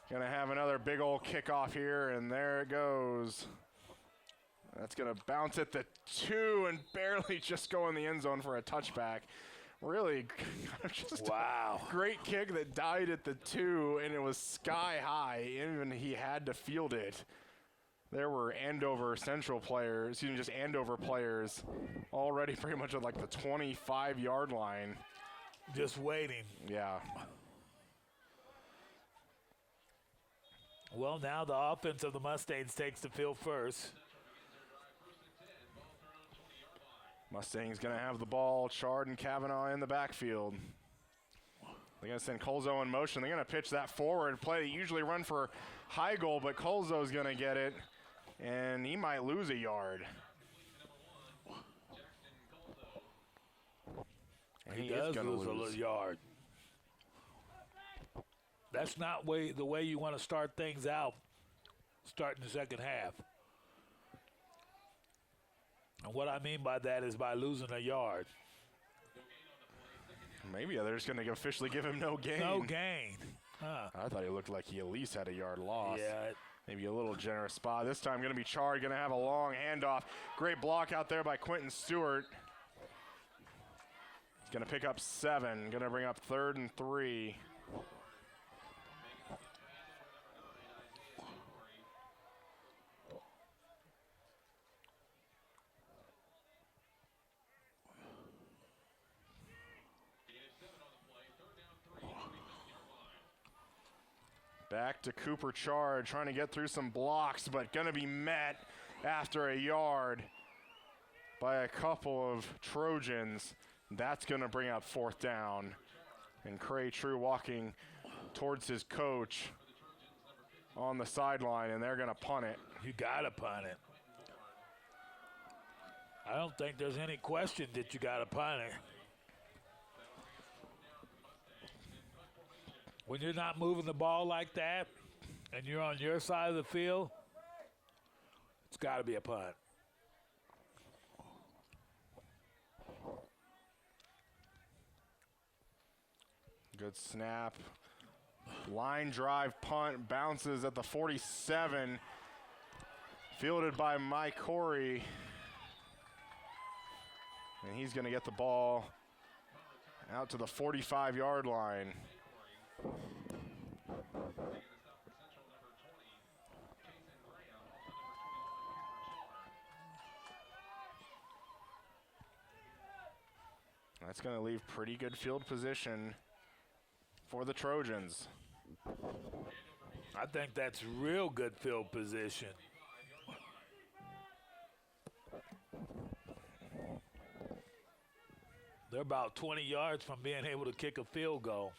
gonna have another big old kickoff here, and there it goes. That's gonna bounce at the 2 and barely just go in the end zone for a touchback. Really, just wow. A great kick that died at the 2, and it was sky high. Even he had to field it. There were Andover Central players, excuse me, just Andover players already pretty much at like the 25-yard line. Just waiting. Yeah. Well, now the offense of the Mustangs takes the field first. Mustangs going to have the ball. Chard and Kavanaugh in the backfield. They're going to send Colzo in motion. They're going to pitch that forward play. They usually run for high goal, but Colzo's going to get it, and he might lose a yard. And he does lose a yard. That's not the way you want to start things out, starting the second half. And what I mean by that is by losing a yard. Maybe they're just going to officially give him no gain. No gain. Huh. I thought he looked like he at least had a yard loss. Yeah. Maybe a little generous spot. This time going to be Chard, going to have a long handoff. Great block out there by Quentin Stewart. He's going to pick up 7. Going to bring up 3rd and 3. Back to Cooper Chard, trying to get through some blocks, but going to be met after a yard by a couple of Trojans. That's going to bring up 4th down. And Cray True walking towards his coach on the sideline, and they're going to punt it. You got to punt it. I don't think there's any question that you got to punt it. When you're not moving the ball like that and you're on your side of the field, it's got to be a punt. Good snap. Line drive punt, bounces at the 47. Fielded by Mike Corey. And he's going to get the ball out to the 45-yard line. That's going to leave pretty good field position for the Trojans. I think that's real good field position. They're about 20 yards from being able to kick a field goal.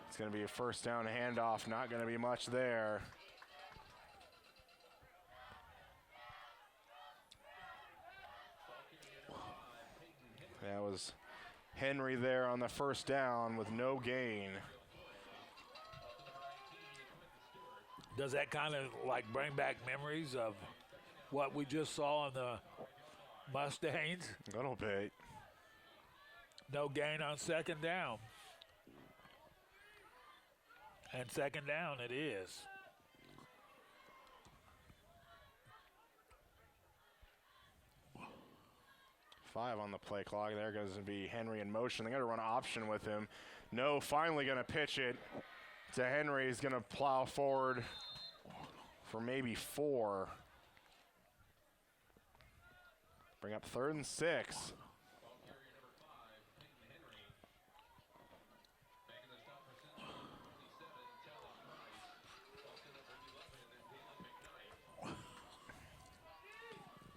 It's going to be a first down handoff, not going to be much there. That was Henry there on the first down with no gain. Does that kind of like bring back memories of what we just saw on the Mustangs? A little bit. No gain on second down. And second down it is. Five on the play clock. There goes to be Henry in motion. They got to run option with him. No, finally going to pitch it to Henry. He's going to plow forward for maybe 4. Bring up 3rd and 6.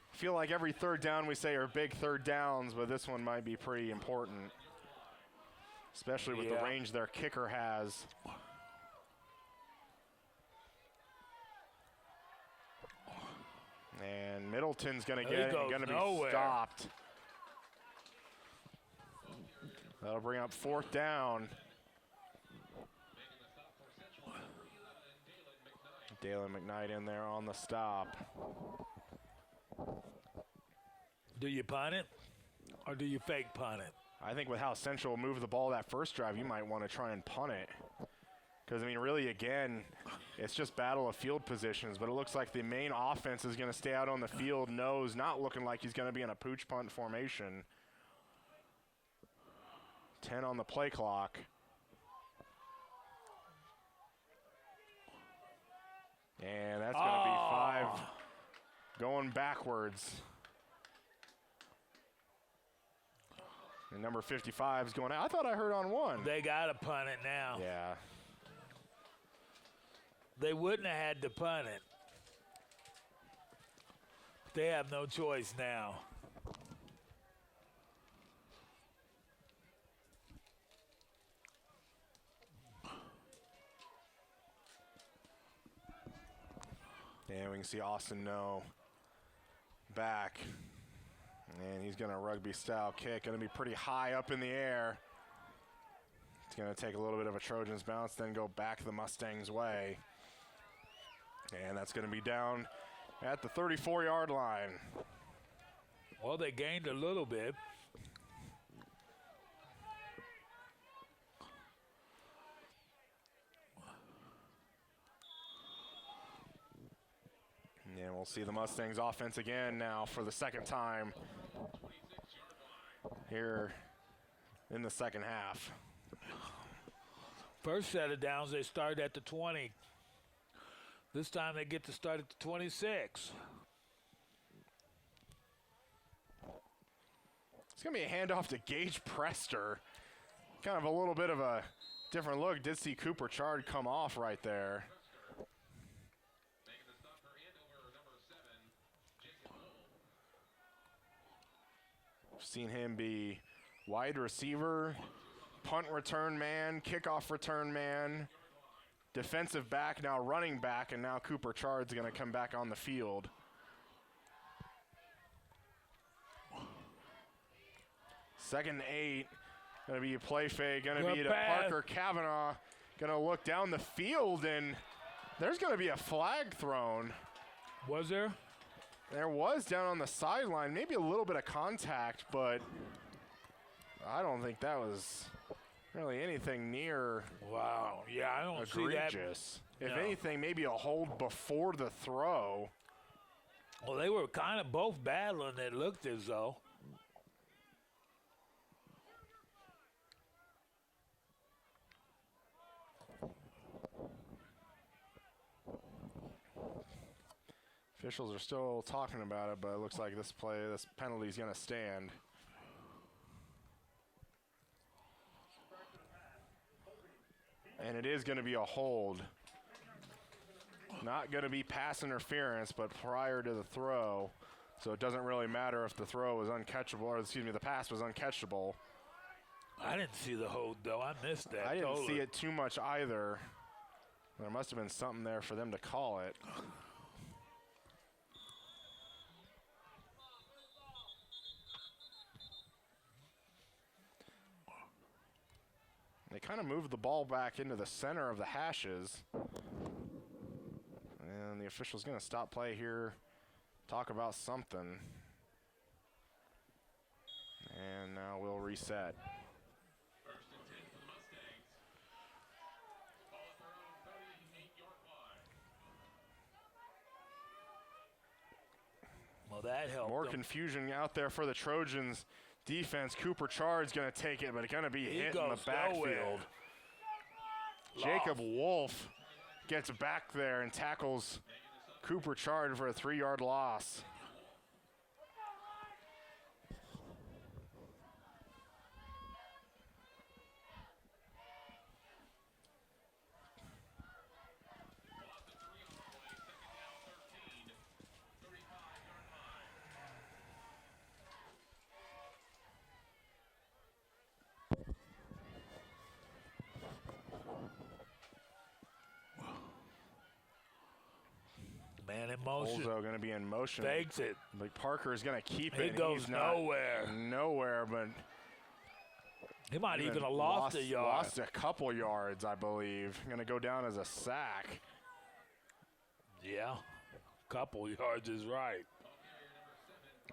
I feel like every third down we say are big third downs, but this one might be pretty important, especially with the range their kicker has. And Middleton's going to get it and going to be stopped. That'll bring up 4th down. Dalen McKnight in there on the stop. Do you punt it or do you fake punt it? I think with how Central moved the ball that first drive, you might want to try and punt it. Because, I mean, really, again, it's just battle of field positions. But it looks like the main offense is going to stay out on the field. Nose not looking like he's going to be in a pooch punt formation. 10 on the play clock. And that's going to be 5 going backwards. And number 55 is going out. I thought I heard on 1. They got to punt it now. Yeah. They wouldn't have had to punt it. They have no choice now. And we can see Austin No back. And he's going to rugby-style kick. Going to be pretty high up in the air. It's going to take a little bit of a Trojans bounce, then go back the Mustangs' way. And that's going to be down at the 34-yard line. Well, they gained a little bit. And we'll see the Mustangs offense again now for the second time here in the second half. First set of downs, they started at the 20. This time they get to start at the 26. It's going to be a handoff to Gage Prester. Kind of a little bit of a different look. Did see Cooper Chard come off right there. Seen him be wide receiver, punt return man, kickoff return man, defensive back, now running back, and now Cooper Chard's going to come back on the field. Second and 8, going to be a play fake, going to be to Parker Kavanaugh, going to look down the field, and there's going to be a flag thrown. Was there? There was down on the sideline, maybe a little bit of contact, but I don't think that was really anything near wow. Yeah, I don't egregious. See that. If No. anything, maybe a hold before the throw. Well, they were kind of both battling, it looked as though. Officials are still talking about it, but it looks like this penalty is going to stand. And it is going to be a hold. Not going to be pass interference, but prior to the throw. So it doesn't really matter if the throw was uncatchable, or excuse me, the pass was uncatchable. I didn't see the hold, though. I missed that. I didn't see it too much either. There must have been something there for them to call it. They kind of moved the ball back into the center of the hashes. And the official's going to stop play here, talk about something. And now we'll reset. First and 10 for the Mustangs. Ball at their own 38-yard line. Well, that helped. More them. confusion out there for the Trojans defense. Cooper Chard's going to take it, but it's going to be hit in the backfield. Jacob Wolf gets back there and tackles Cooper Chard for a 3-yard loss. Man in motion. Olzo going to be in motion. Fakes it. But Parker is going to keep it. He goes He's not nowhere. Nowhere, but he might even have lost a yard. Lost a couple yards, I believe. Going to go down as a sack. Yeah, couple yards is right.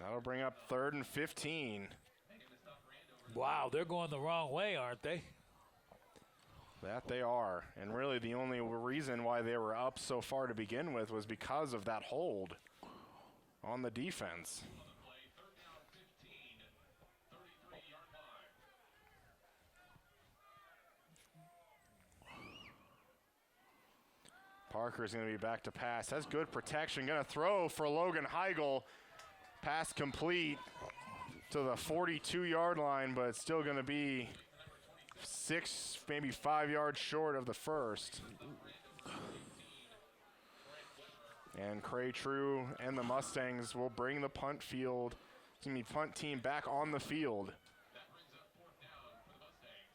That'll bring up 3rd and 15. Wow, they're going the wrong way, aren't they? That they are. And really the only reason why they were up so far to begin with was because of that hold on the defense. Parker's going to be back to pass. Has good protection. Going to throw for Logan Heigl. Pass complete to the 42-yard line, but it's still going to be 6, maybe 5 yards short of the first. And Cray True and the Mustangs will bring the punt team back on the field. That brings up 4th down for the Mustangs.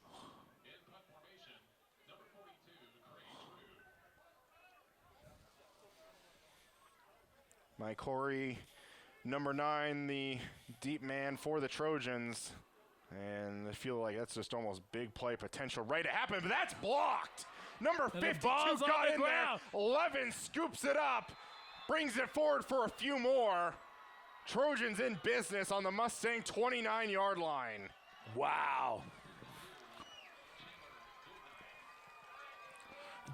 In punt formation, number 42, Cray True. Mike Corey, number 9, the deep man for the Trojans. And I feel like that's just almost big play potential right to happen, but that's blocked. Number 52 got in there. 11 scoops it up, brings it forward for a few more. Trojans in business on the Mustang 29-yard line. Wow.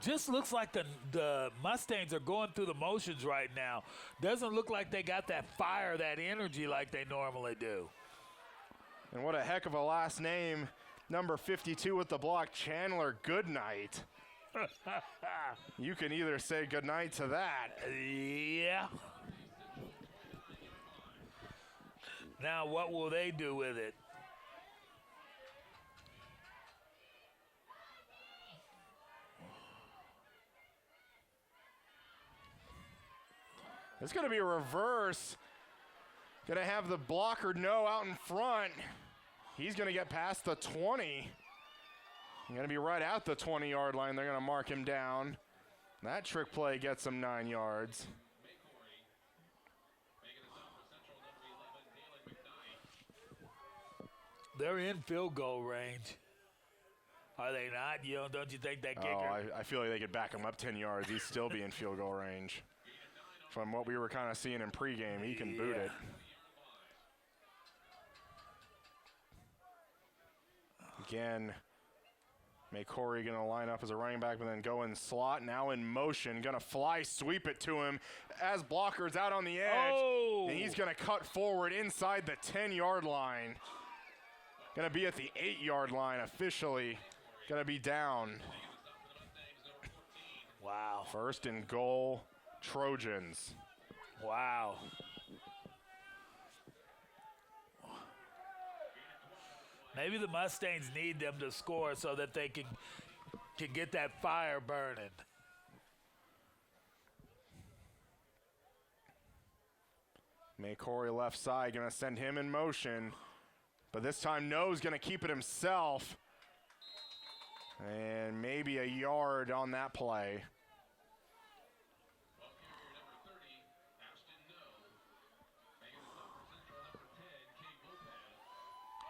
Just looks like the Mustangs are going through the motions right now. Doesn't look like they got that fire, that energy like they normally do. And what a heck of a last name. Number 52 with the block, Chandler Goodnight. You can either say goodnight to that. Yeah. Now what will they do with it? It's going to be a reverse. Going to have the blocker no out in front. He's going to get past the 20. Going to be right at the 20-yard line. They're going to mark him down. That trick play gets him 9 yards. They're in field goal range. Are they not? Don't you think that kicker? Oh, I feel like they could back him up 10 yards. He'd still be in field goal range. From what we were kind of seeing in pregame, he can boot it. Again, Corey going to line up as a running back, but then go in slot. Now in motion, going to fly sweep it to him as blocker's out on the edge. Oh. And he's going to cut forward inside the 10-yard line. Going to be at the 8-yard line officially. Going to be down. Wow. 1st and goal, Trojans. Wow. Maybe the Mustangs need them to score so that they can get that fire burning. Corey left side, going to send him in motion. But this time, No's going to keep it himself. And maybe a yard on that play.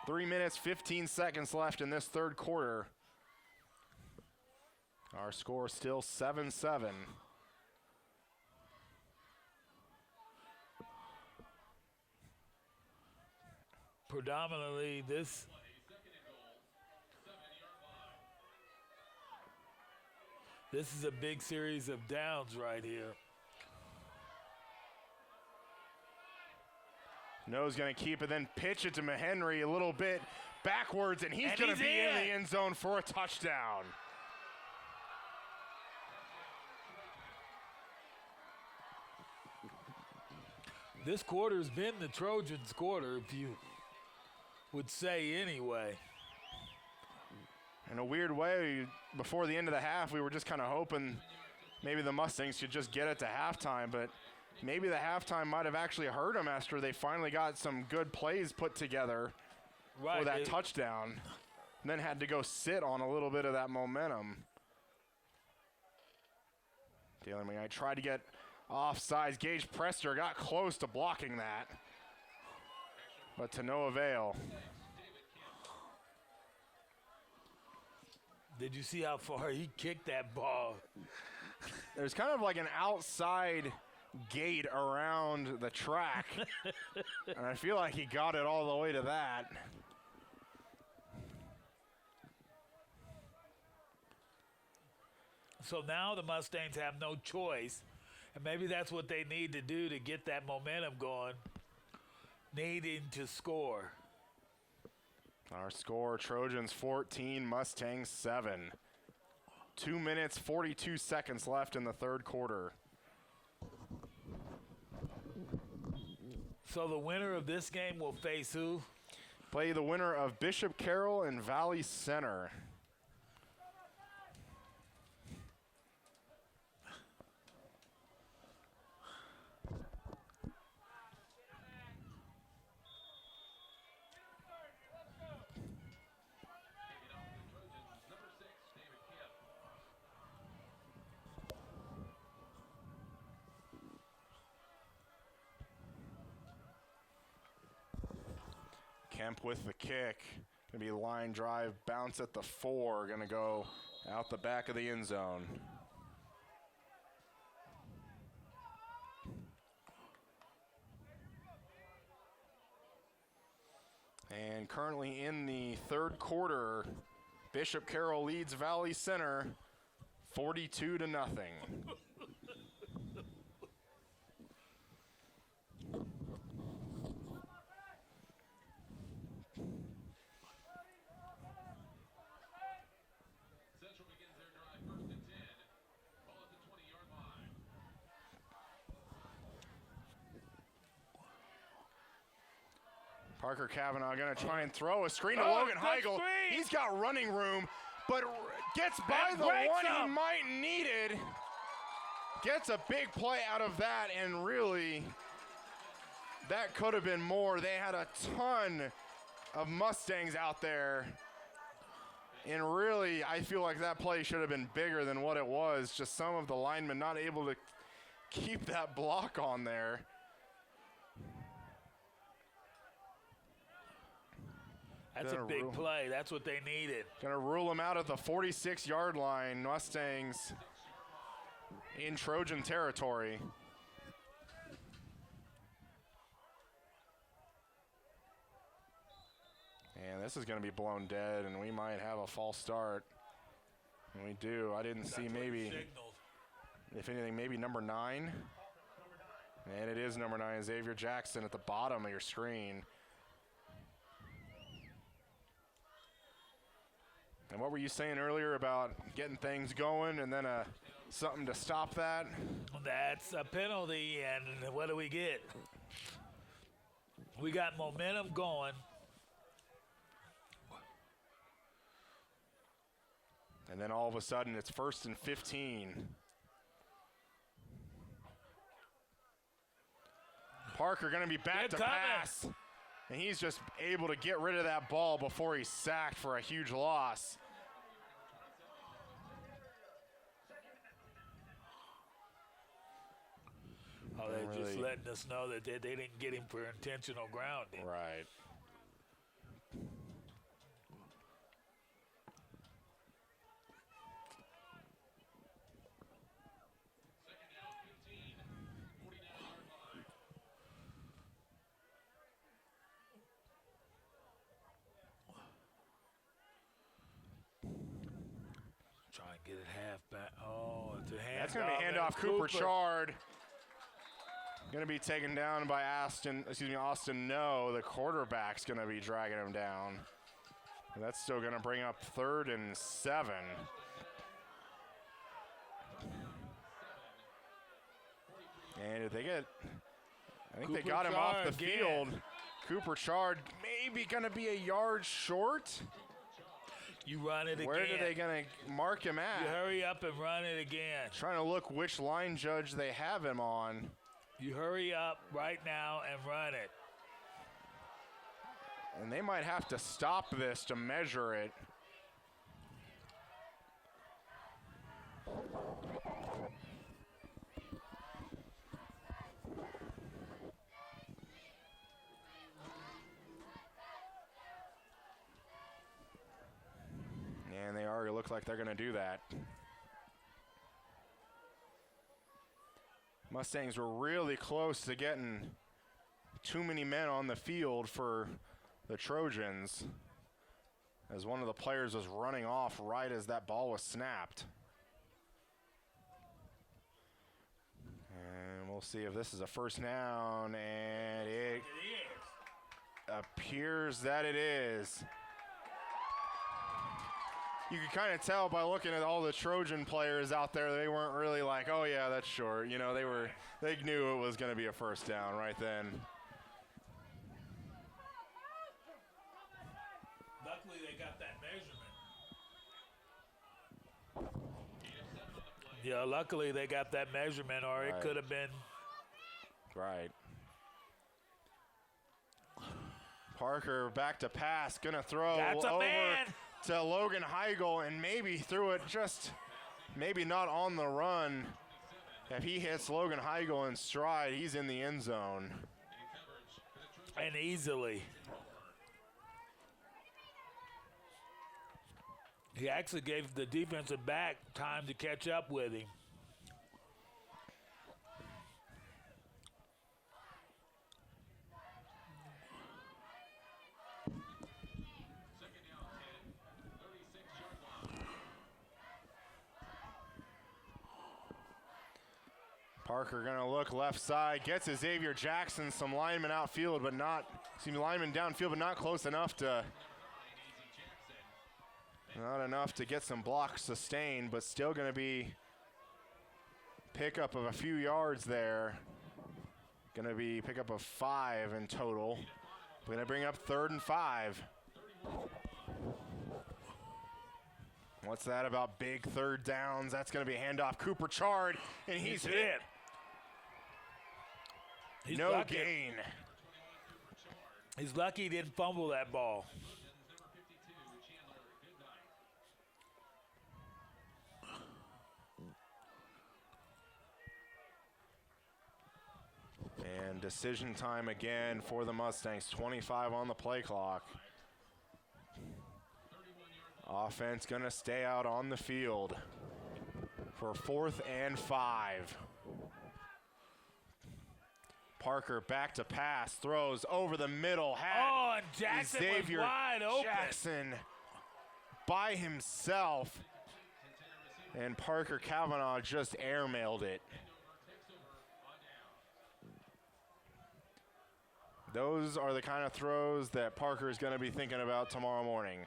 3 minutes, 15 seconds left in this third quarter. Our score still 7-7. Predominantly, this is a big series of downs right here. No's going to keep it, then pitch it to Mahenry a little bit backwards, and he's going to be in the end zone for a touchdown. This quarter's been the Trojans' quarter, if you would say anyway. In a weird way, before the end of the half, we were just kind of hoping maybe the Mustangs could just get it to halftime, but maybe the halftime might have actually hurt them after they finally got some good plays put together for that touchdown, and then had to go sit on a little bit of that momentum. I tried to get offsides. Gage Prester got close to blocking that, but to no avail. Did you see how far he kicked that ball? There's kind of like an outside gate around the track, and I feel like he got it all the way to that. So now the Mustangs have no choice, and maybe that's what they need to do to get that momentum going, needing to score. Our score, Trojans 14, Mustangs 7. 2 minutes, 42 seconds left in the third quarter. So the winner of this game will face who? Play the winner of Bishop Carroll and Valley Center. Kemp with the kick. Gonna be line drive, bounce at the 4. Gonna go out the back of the end zone. And currently in the third quarter, Bishop Carroll leads Valley Center 42-0. Parker Cavanaugh going to try and throw a screen to Logan Heigl. He's got running room, but gets by the one he might needed. Gets a big play out of that, and really, that could have been more. They had a ton of Mustangs out there, and really, I feel like that play should have been bigger than what it was. Just some of the linemen not able to keep that block on there. That's a big play. That's what they needed. Gonna rule them out at the 46-yard line. Mustangs in Trojan territory. And this is gonna be blown dead, and we might have a false start. And we do. I didn't see maybe, if anything, maybe number 9. And it is number 9, Xavier Jackson at the bottom of your screen. And what were you saying earlier about getting things going and then something to stop that? That's a penalty, and what do we get? We got momentum going. And then all of a sudden, it's 1st and 15. Parker going to be back to pass. And he's just able to get rid of that ball before he's sacked for a huge loss. Oh, they're just letting us know that they didn't get him for intentional grounding. Right. Try and get it half back. Oh, it's a hand. That's going to be handoff Cooper Chard. Going to be taken down by Austin No. The quarterback's going to be dragging him down. And that's still going to bring up 3rd and 7. And if they get, I think they got him off the field. Cooper Chard maybe going to be a yard short. You run it again. Where are they going to mark him at? You hurry up and run it again. Trying to look which line judge they have him on. You hurry up right now and run it. And they might have to stop this to measure it. And they already look like they're going to do that. Mustangs were really close to getting too many men on the field for the Trojans, as one of the players was running off right as that ball was snapped. And we'll see if this is a first down, and it appears that it is. You could kind of tell by looking at all the Trojan players out there, they weren't really like, oh yeah, that's short. You know, they knew it was going to be a first down right then. Luckily, they got that measurement. Yeah, luckily they got that measurement, or it could have been. Right. Parker back to pass, gonna throw over to Logan Heigl, and maybe threw it just maybe not on the run. If he hits Logan Heigl in stride, he's in the end zone. And easily. He actually gave the defensive back time to catch up with him. Parker gonna look left side, gets his Xavier Jackson, some linemen outfield, but not, linemen downfield, but not close enough to, get some blocks sustained, but still gonna be pickup of a few yards there. Gonna be pickup of 5 in total. Gonna bring up 3rd and 5. What's that about big third downs? That's gonna be a handoff Cooper Chard, and he's hit. He's no lucky. gain. He's lucky he didn't fumble that ball. And decision time again for the Mustangs. 25 on the play clock. Offense gonna stay out on the field for 4th and 5. Parker back to pass, throws over the middle. And Jackson Xavier was wide open. Jackson by himself. And Parker Kavanaugh just airmailed it. Those are the kind of throws that Parker is going to be thinking about tomorrow morning.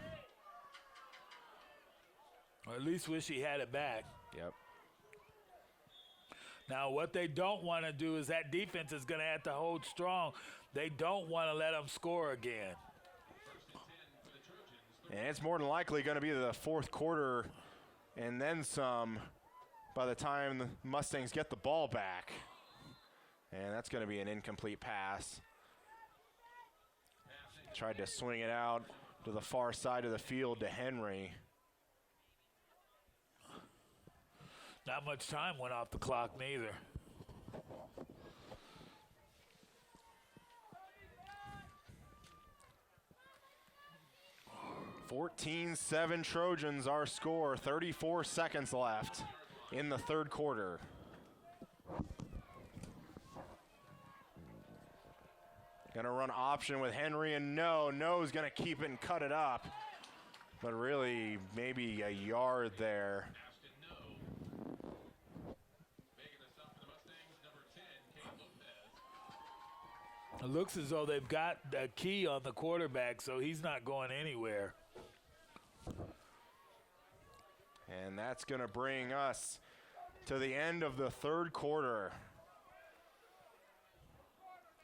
Or at least wish he had it back. Yep. Now, what they don't want to do is that defense is going to have to hold strong. They don't want to let them score again. And it's more than likely going to be the fourth quarter and then some by the time the Mustangs get the ball back. And that's going to be an incomplete pass. Tried to swing it out to the far side of the field to Henry. Not much time went off the clock neither. (14-7) Trojans, our score. 34 seconds left in the third quarter. Gonna run option with Henry, and No's gonna keep it and cut it up. But really, maybe a yard there. It looks as though they've got a key on the quarterback, so he's not going anywhere. And that's going to bring us to the end of the third quarter.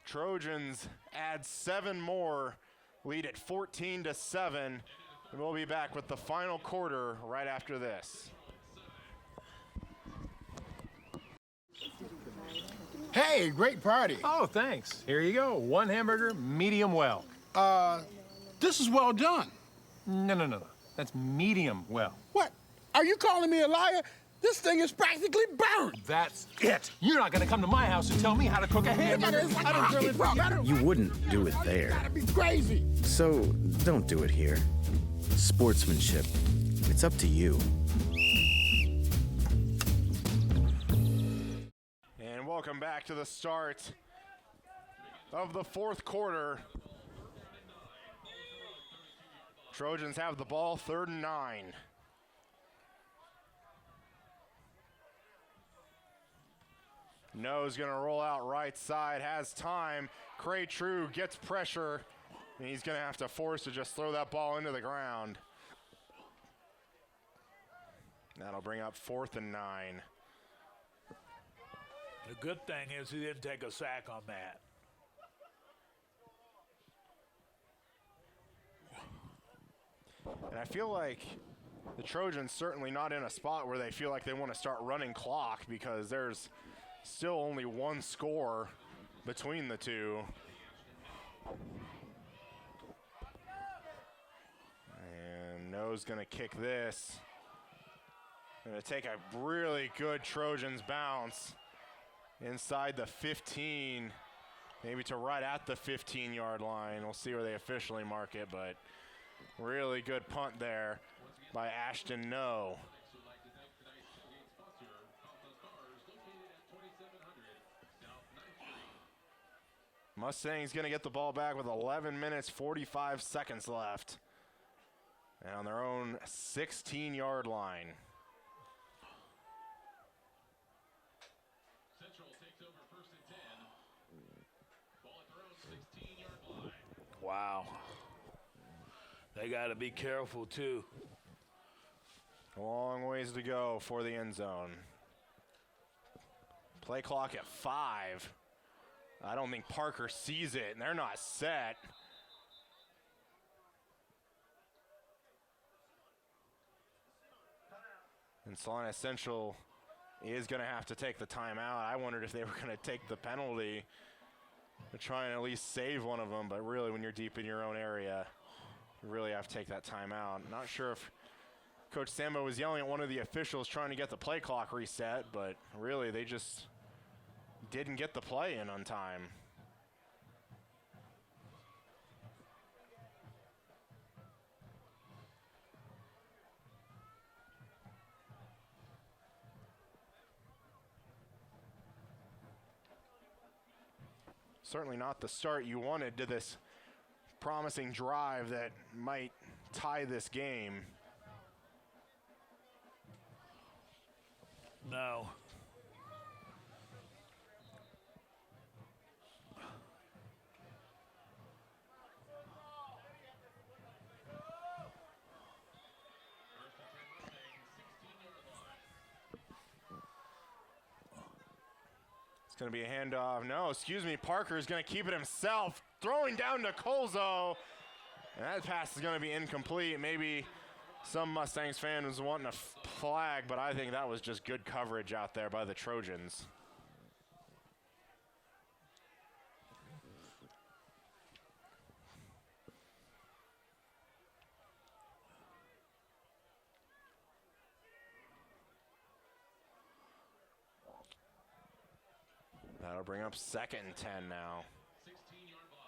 Trojans add 7 more, lead at 14-7. And we'll be back with the final quarter right after this. Hey, great party. Oh, thanks. Here you go. 1 hamburger, medium well. This is well done. No. That's medium well. What? Are you calling me a liar? This thing is practically burned. That's it. You're not gonna come to my house and tell me how to cook a hamburger. It's like a hockey puck. You wouldn't do it there. Gotta be crazy. So don't do it here. Sportsmanship. It's up to you. And welcome back to the start of the fourth quarter. Trojans have the ball, 3rd and 9. No's gonna roll out right side, has time. Cray True gets pressure, and he's gonna have to force to just throw that ball into the ground. That'll bring up 4th and 9. The good thing is he didn't take a sack on that. And I feel like the Trojans certainly not in a spot where they feel like they want to start running clock, because there's still only 1 score between the two. And No's going to kick this. Going to take a really good Trojans bounce inside the 15, maybe to right at the 15-yard line. We'll see where they officially mark it, but really good punt there by Ashton No. Mustangs going to get the ball back with 11 minutes, 45 seconds left. And on their own 16-yard line. Central takes over 1st and 10. Ball at their own 16-yard line. Wow. They got to be careful, too. A long ways to go for the end zone. Play clock at 5. I don't think Parker sees it, and they're not set. And Salina Central is going to have to take the timeout. I wondered if they were going to take the penalty to try and at least save one of them, but really when you're deep in your own area, you really have to take that timeout. Not sure if Coach Sambo was yelling at one of the officials trying to get the play clock reset, but really they just didn't get the play in on time. Certainly not the start you wanted to this promising drive that might tie this game. No. It's going to be a handoff. No, excuse me. Parker is going to keep it himself. Throwing down to Colzo. And that pass is going to be incomplete. Maybe some Mustangs fan was wanting a flag, but I think that was just good coverage out there by the Trojans. That'll bring up 2nd and 10 now. 16-yard line.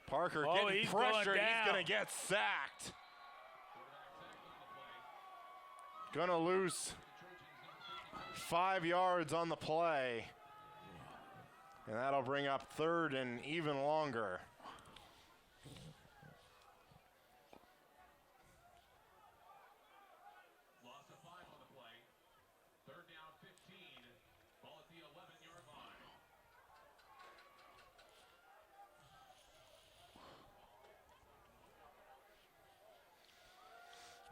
Parker Oh, getting he's pressured. going He's down. going to get sacked. Going to lose 5 yards on the play. And that'll bring up 3rd and even longer. Loss of 5 on the play. 3rd down, 15. Ball at the 11-yard line.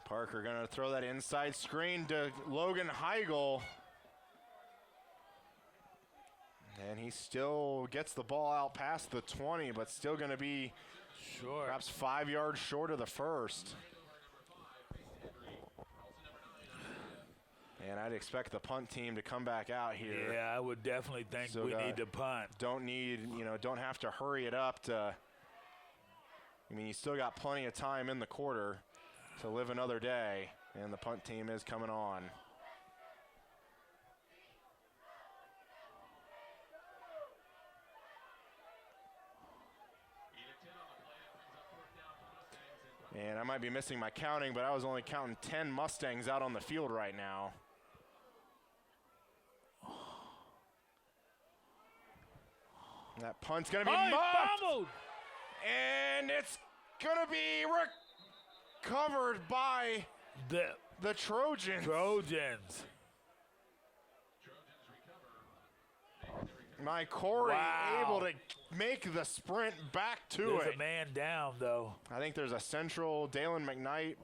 Parker going to throw that inside screen to Logan Heigl. And he still gets the ball out past the 20, but still going to be perhaps 5 yards short of the first. And I'd expect the punt team to come back out here. Yeah, I would definitely think So, we need to punt. Don't have to hurry it up to, I mean, you still got plenty of time in the quarter to live another day, and the punt team is coming on. And I might be missing my counting, but I was only counting 10 Mustangs out on the field right now. That punt's going to be muffed. Fumbled. And it's going to be recovered by the Trojans. My Corey able to make the sprint back to it. There's a man down, though. I think there's a Central, Dalen McKnight,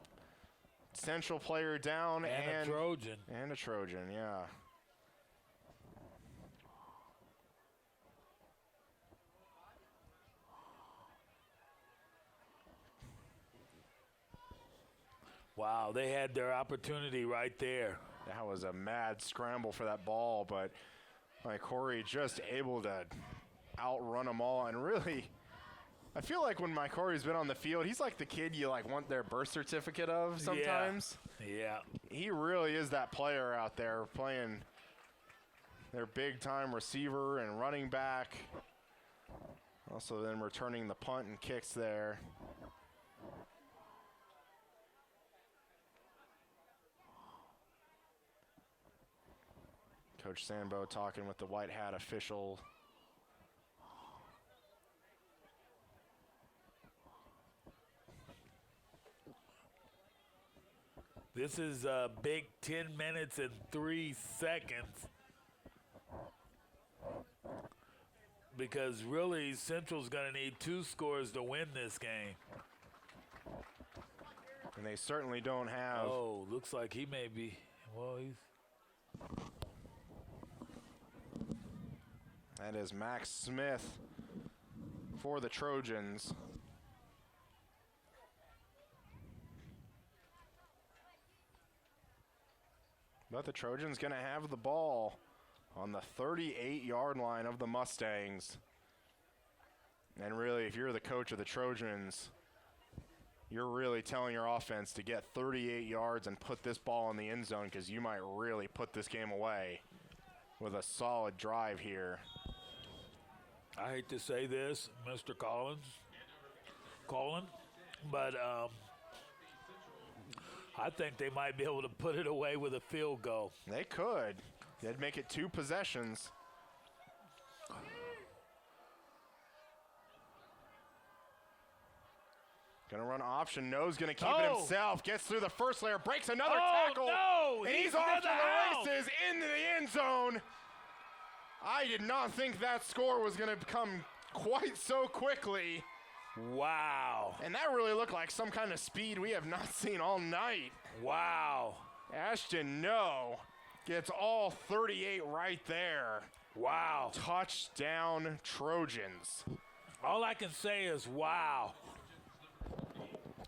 Central player down. And a Trojan. And a Trojan, yeah. Wow, they had their opportunity right there. That was a mad scramble for that ball, but my Corey just able to outrun them all. And really, I feel like when my Corey's been on the field, he's like the kid you want their birth certificate of sometimes. Yeah. He really is that player out there playing their big-time receiver and running back. Also then returning the punt and kicks there. Coach Sambo talking with the white hat official. This is a big 10 minutes and 3 seconds. Because really, Central's going to need 2 scores to win this game. And they certainly don't have. Oh, looks like he may be. Well, he's. That is Max Smith for the Trojans. But the Trojans going to have the ball on the 38-yard line of the Mustangs. And really, if you're the coach of the Trojans, you're really telling your offense to get 38 yards and put this ball in the end zone, because you might really put this game away with a solid drive here. I hate to say this, Mr. Colin, but I think they might be able to put it away with a field goal. They could. They'd make it 2 possessions. Gonna run option. No's gonna keep it himself. Gets through the first layer. Breaks another tackle. No! And he's off to the races into the end zone. I did not think that score was gonna come quite so quickly. Wow. And that really looked like some kind of speed we have not seen all night. Wow. Ashton No gets all 38 right there. Wow. Touchdown Trojans. All I can say is wow.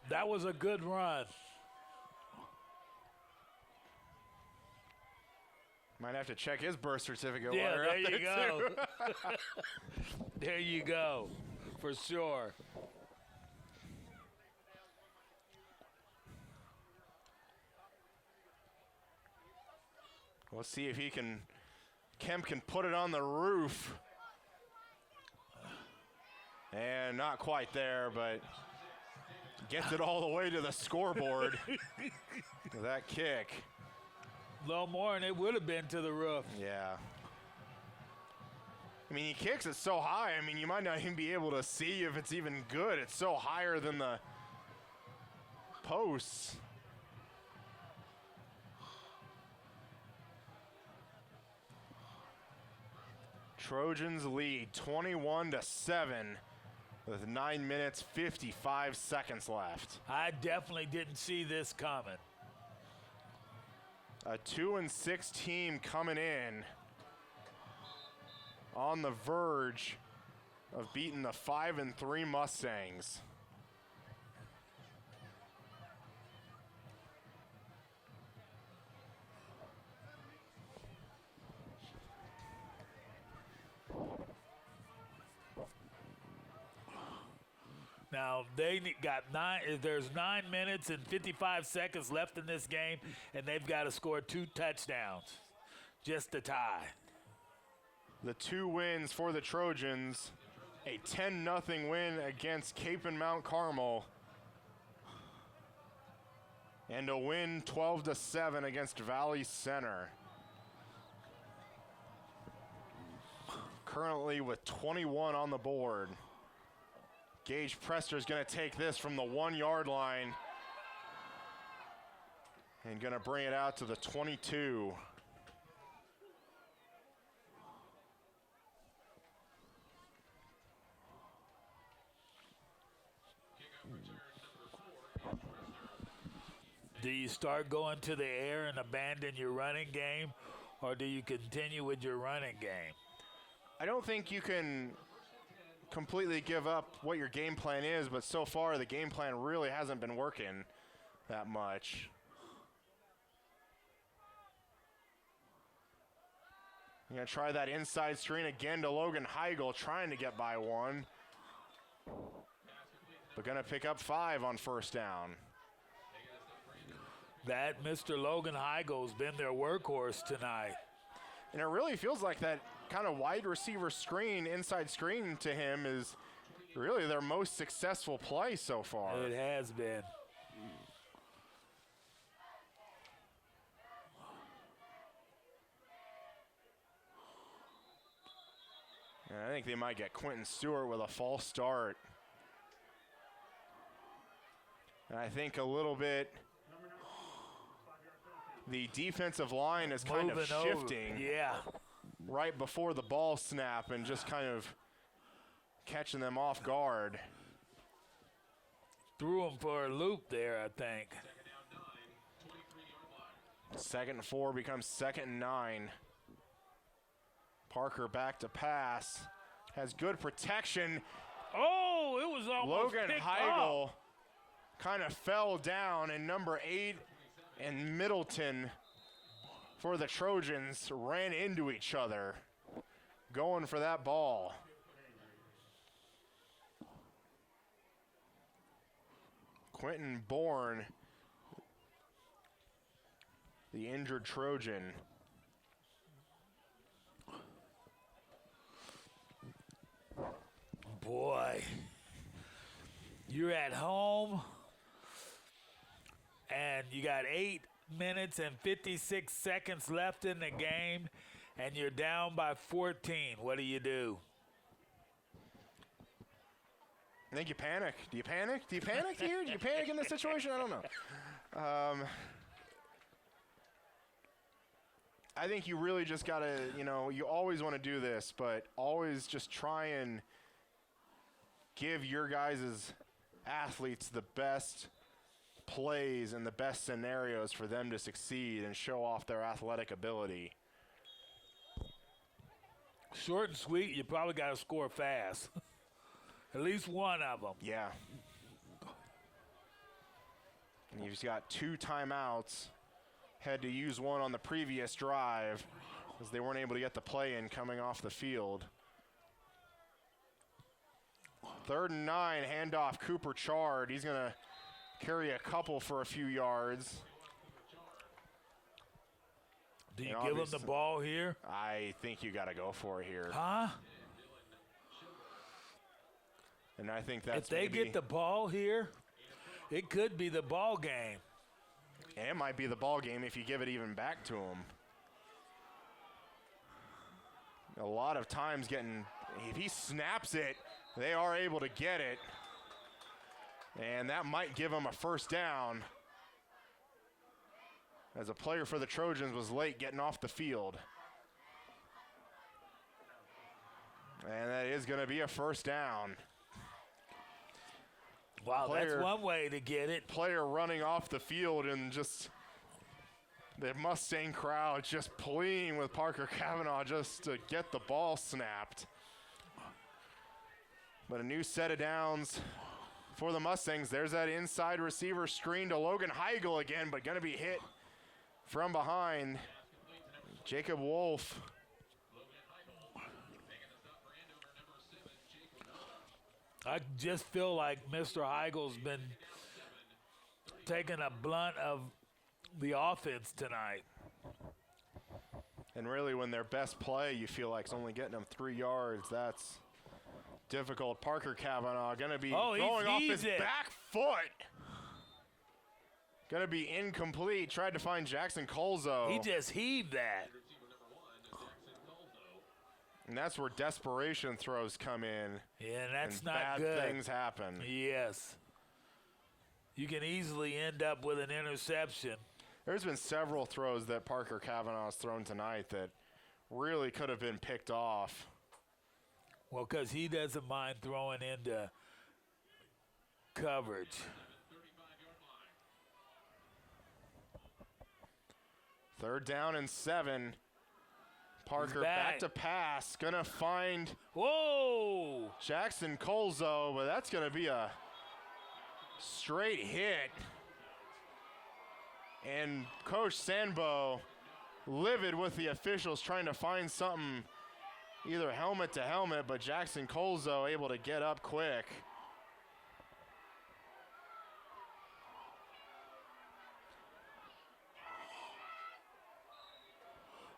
That was a good run. Might have to check his birth certificate. Yeah, while there you're you up go. there, too. There you go, for sure. We'll see if Kemp can put it on the roof. And not quite there, but gets it all the way to the scoreboard with that kick. A little more and it would have been to the roof. Yeah. I mean, he kicks it so high, I mean, you might not even be able to see if it's even good. It's so higher than the posts. Trojans lead 21-7 with 9 minutes, 55 seconds left. I definitely didn't see this coming. A 2-6 team coming in on the verge of beating the 5-3 Mustangs. Now, there's 9 minutes and 55 seconds left in this game, and they've got to score 2 touchdowns just to tie. The 2 wins for the Trojans, a 10-0 win against Cape and Mount Carmel, and a win 12-7 against Valley Center. Currently with 21 on the board. Gage Prester's going to take this from the 1-yard line and going to bring it out to the 22. Do you start going to the air and abandon your running game, or do you continue with your running game? I don't think you can completely give up what your game plan is, but so far the game plan really hasn't been working that much. You're going to try that inside screen again to Logan Heigl, trying to get by one. But going to pick up 5 on first down. That Mr. Logan Heigl's been their workhorse tonight. And it really feels like that kind of wide receiver screen, inside screen to him is really their most successful play so far. It has been. And I think they might get Quentin Stewart with a false start. And I think a little bit the defensive line is kind of shifting. Yeah. Right before the ball snap and just kind of catching them off guard. Threw him for a loop there, I think. 2nd and 4 becomes 2nd and 9. Parker back to pass. Has good protection. Oh, it was almost Logan picked Heigl up. kind of fell down, and number 8 and Middleton for the Trojans ran into each other, going for that ball. Quentin Bourne, the injured Trojan. Boy, you're at home, and you got 8 minutes and 56 seconds left in the game, and you're down by 14. What do you do? I think you panic. Do you panic? Do you panic here? Do you panic in this situation? I don't know. I think you really just got to, you always want to do this, but always just try and give your guys' athletes the best plays and the best scenarios for them to succeed and show off their athletic ability. Short and sweet, you probably got to score fast. At least one of them. Yeah. And you've got 2 timeouts. Had to use one on the previous drive because they weren't able to get the play in coming off the field. 3rd and 9, handoff Cooper Chard. He's going to carry a couple for a few yards. Do you give him the ball here? I think you got to go for it here. Huh? And I think that's if they get the ball here, it could be the ball game. And it might be the ball game if you give it even back to him. A lot of times if he snaps it, they are able to get it. And that might give him a first down, as a player for the Trojans was late getting off the field. And that is going to be a first down. Wow, that's one way to get it. Player running off the field and just the Mustang crowd just pleading with Parker Cavanaugh just to get the ball snapped. But a new set of downs for the Mustangs. There's that inside receiver screen to Logan Heigl again, but going to be hit from behind. Jacob Wolf. I just feel like Mr. Heigl's been taking a blunt of the offense tonight. And really, when their best play, you feel like, is only getting them 3 yards. That's difficult. Parker Cavanaugh going to be throwing off his back foot. Going to be incomplete. Tried to find Jackson Colzo. He just heaved that. And that's where desperation throws come in. Yeah, and that's and not bad good. Things happen. Yes. You can easily end up with an interception. There's been several throws that Parker Cavanaugh has thrown tonight that really could have been picked off. Well, because he doesn't mind throwing into coverage. Third down and 7. Parker back to pass. Going to find Jackson Colzo, but that's going to be a straight hit. And Coach Sandbo livid with the officials trying to find something either helmet to helmet, but Jackson Colzo able to get up quick.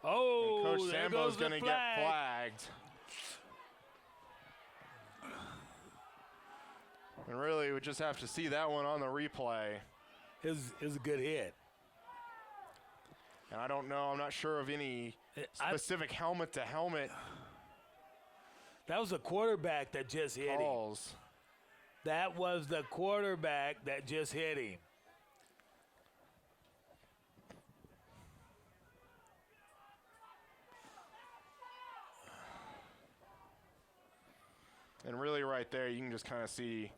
Oh, and Coach Sambo's going to get flagged. And really, we just have to see that one on the replay. It was a good hit. And I don't know. I'm not sure of any specific helmet-to-helmet. That was a quarterback that just hit him. That was the quarterback that just hit him. And really right there, you can just kind of see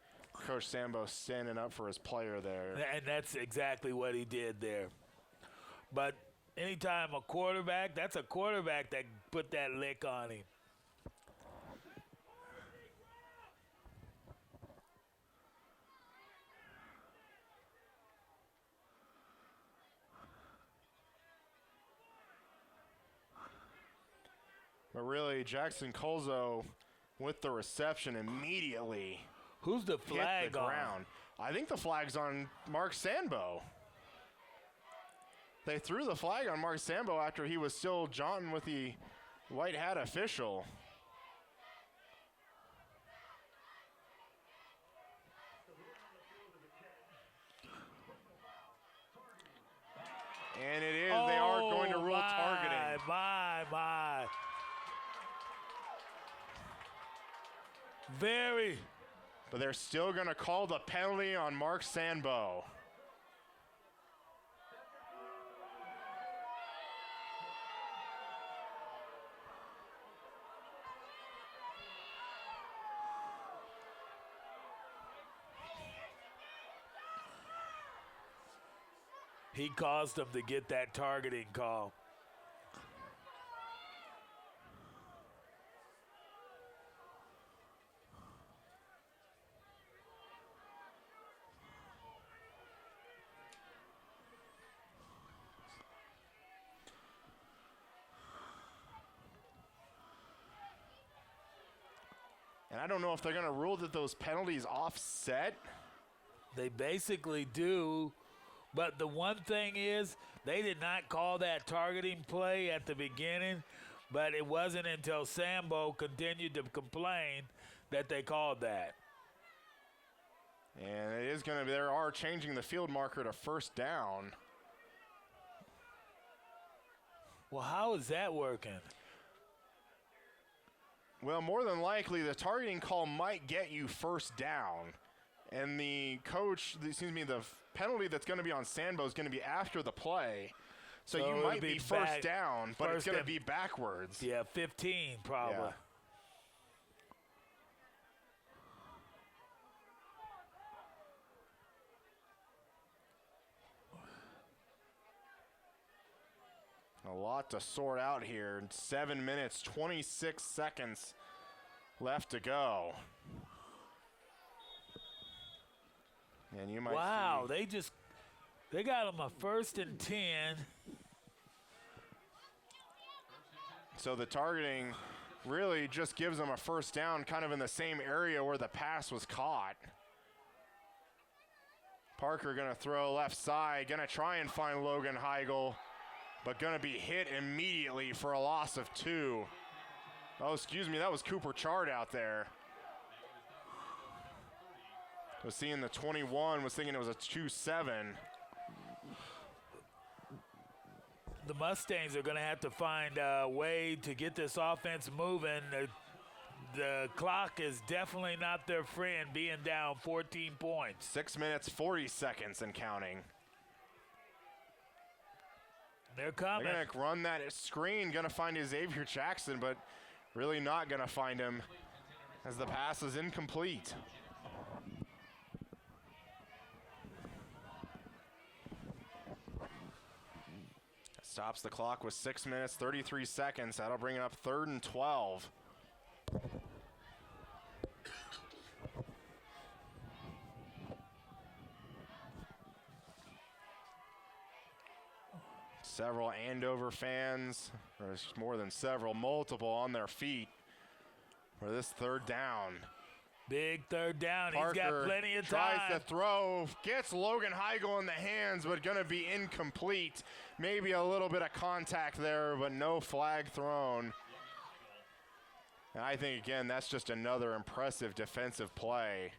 Coach Sambo standing up for his player there. And that's exactly what he did there. But anytime a quarterback, that's a quarterback that put that lick on him. But really, Jackson Colzo with the reception immediately. Who's the flag hit the ground. I think the flag's on Mark Sandbo. They threw the flag on Mark Sambo after he was still jaunting with the white hat official. And it is, they are going to rule targeting. My. Very. But they're still going to call the penalty on Mark Sandbo. He caused them to get that targeting call. And I don't know if they're going to rule that those penalties offset. They basically do, but the one thing is they did not call that targeting play at the beginning, but it wasn't until Sambo continued to complain that they called that. And it is going to be, they are changing the field marker to first down. Well, how is that working? Well, more than likely, the targeting call might get you first down. And the penalty that's going to be on Sambo is going to be after the play. So you might be first down, but it's going to be backwards. Yeah, 15 probably. Yeah. A lot to sort out here. 7 minutes, 26 seconds left to go. And you might they got him a 1st and 10. So the targeting really just gives them a first down kind of in the same area where the pass was caught. Parker going to throw left side, going to try and find Logan Heigl, but going to be hit immediately for a loss of 2. Oh, excuse me, that was Cooper Chard out there. Was seeing the 21, was thinking it was a 2-7. The Mustangs are going to have to find a way to get this offense moving. The clock is definitely not their friend, being down 14 points. 6 minutes, 40 seconds and counting. They're coming. They're going to run that screen, going to find Xavier Jackson, but really not going to find him as the pass is incomplete. Stops the clock with 6 minutes, 33 seconds. That'll bring it up 3rd and 12. Several Andover fans, or more than several, multiple on their feet for this 3rd down. Big 3rd down. Parker He's got plenty of time. Tries to throw, gets Logan Heigl in the hands, but going to be incomplete. Maybe a little bit of contact there, but no flag thrown. And I think, again, that's just another impressive defensive play.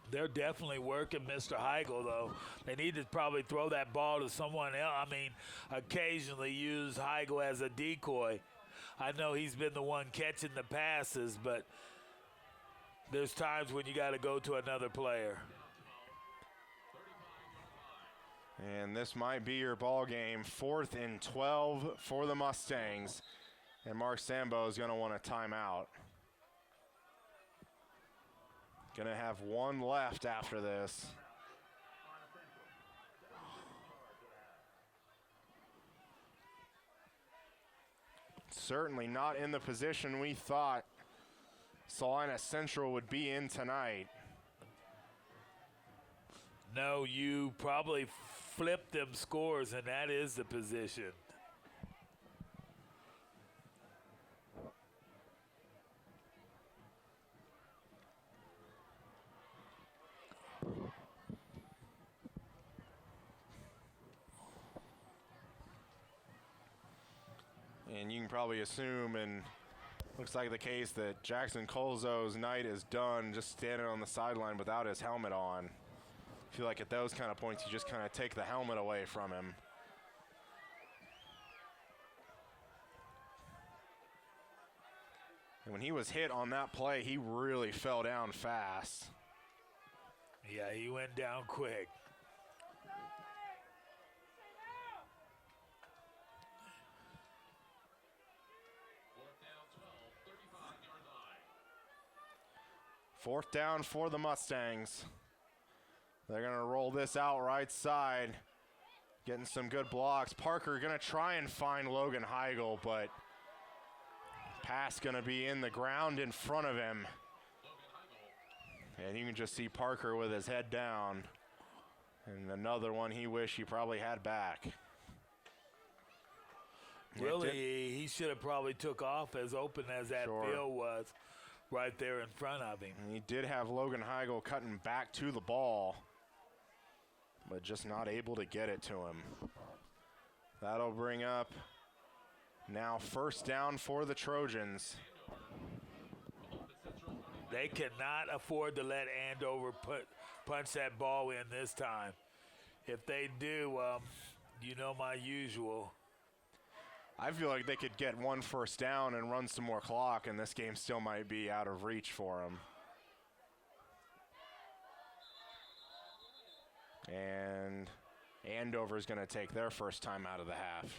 They're definitely working Mr. Heigl, though. They need to probably throw that ball to someone else. I mean, occasionally use Heigl as a decoy. I know he's been the one catching the passes, but there's times when you got to go to another player. And this might be your ball game. 4th and 12 for the Mustangs. And Mark Sambo is going to want a timeout. Going to have one left after this. Certainly not in the position we thought Salina Central would be in tonight. No, you probably flipped them scores, and that is the position. And you can probably assume, and looks like the case, that Jackson Colzo's night is done just standing on the sideline without his helmet on. I feel like at those kind of points, you just kind of take the helmet away from him. And when he was hit on that play, he really fell down fast. Yeah, he went down quick. Fourth down for the Mustangs. They're going to roll this out right side. getting some good blocks. Parker going to try and find Logan Heigl, but pass going to be in the ground in front of him. And you can just see Parker with his head down. And another one he wished he probably had back. Really, he should have probably took off as open as that field was right there in front of him. And he did have Logan Heigl cutting back to the ball, but just not able to get it to him. That'll bring up now first down for the Trojans. They cannot afford to let Andover punch that ball in this time. If they do, you know my usual. I feel like they could get one first down and run some more clock, and this game still might be out of reach for them. And Andover's going to take their first time out of the half.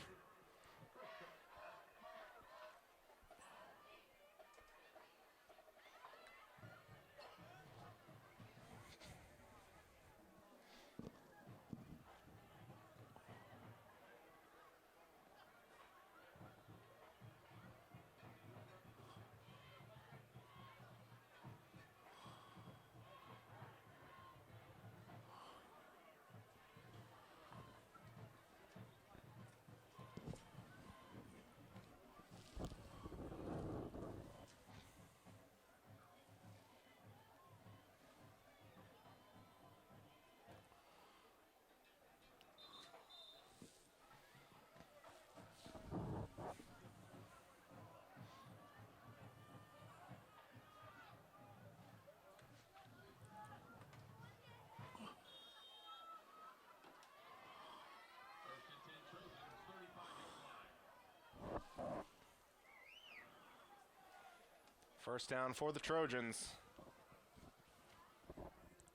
First down for the Trojans.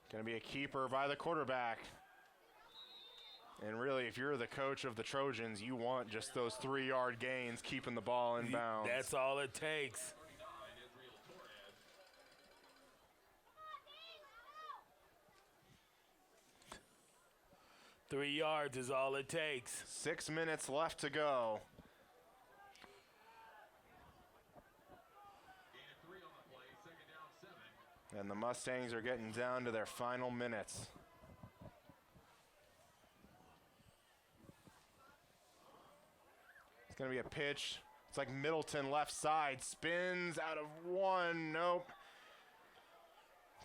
Going to be a keeper by the quarterback. And really, if you're the coach of the Trojans, you want just those 3-yard gains, keeping the ball in bounds. That's all it takes. Three yards is all it takes. 6 minutes left to go. And the Mustangs are getting down to their final minutes. It's going to be a pitch. It's like Middleton left side. Spins out of one. Nope.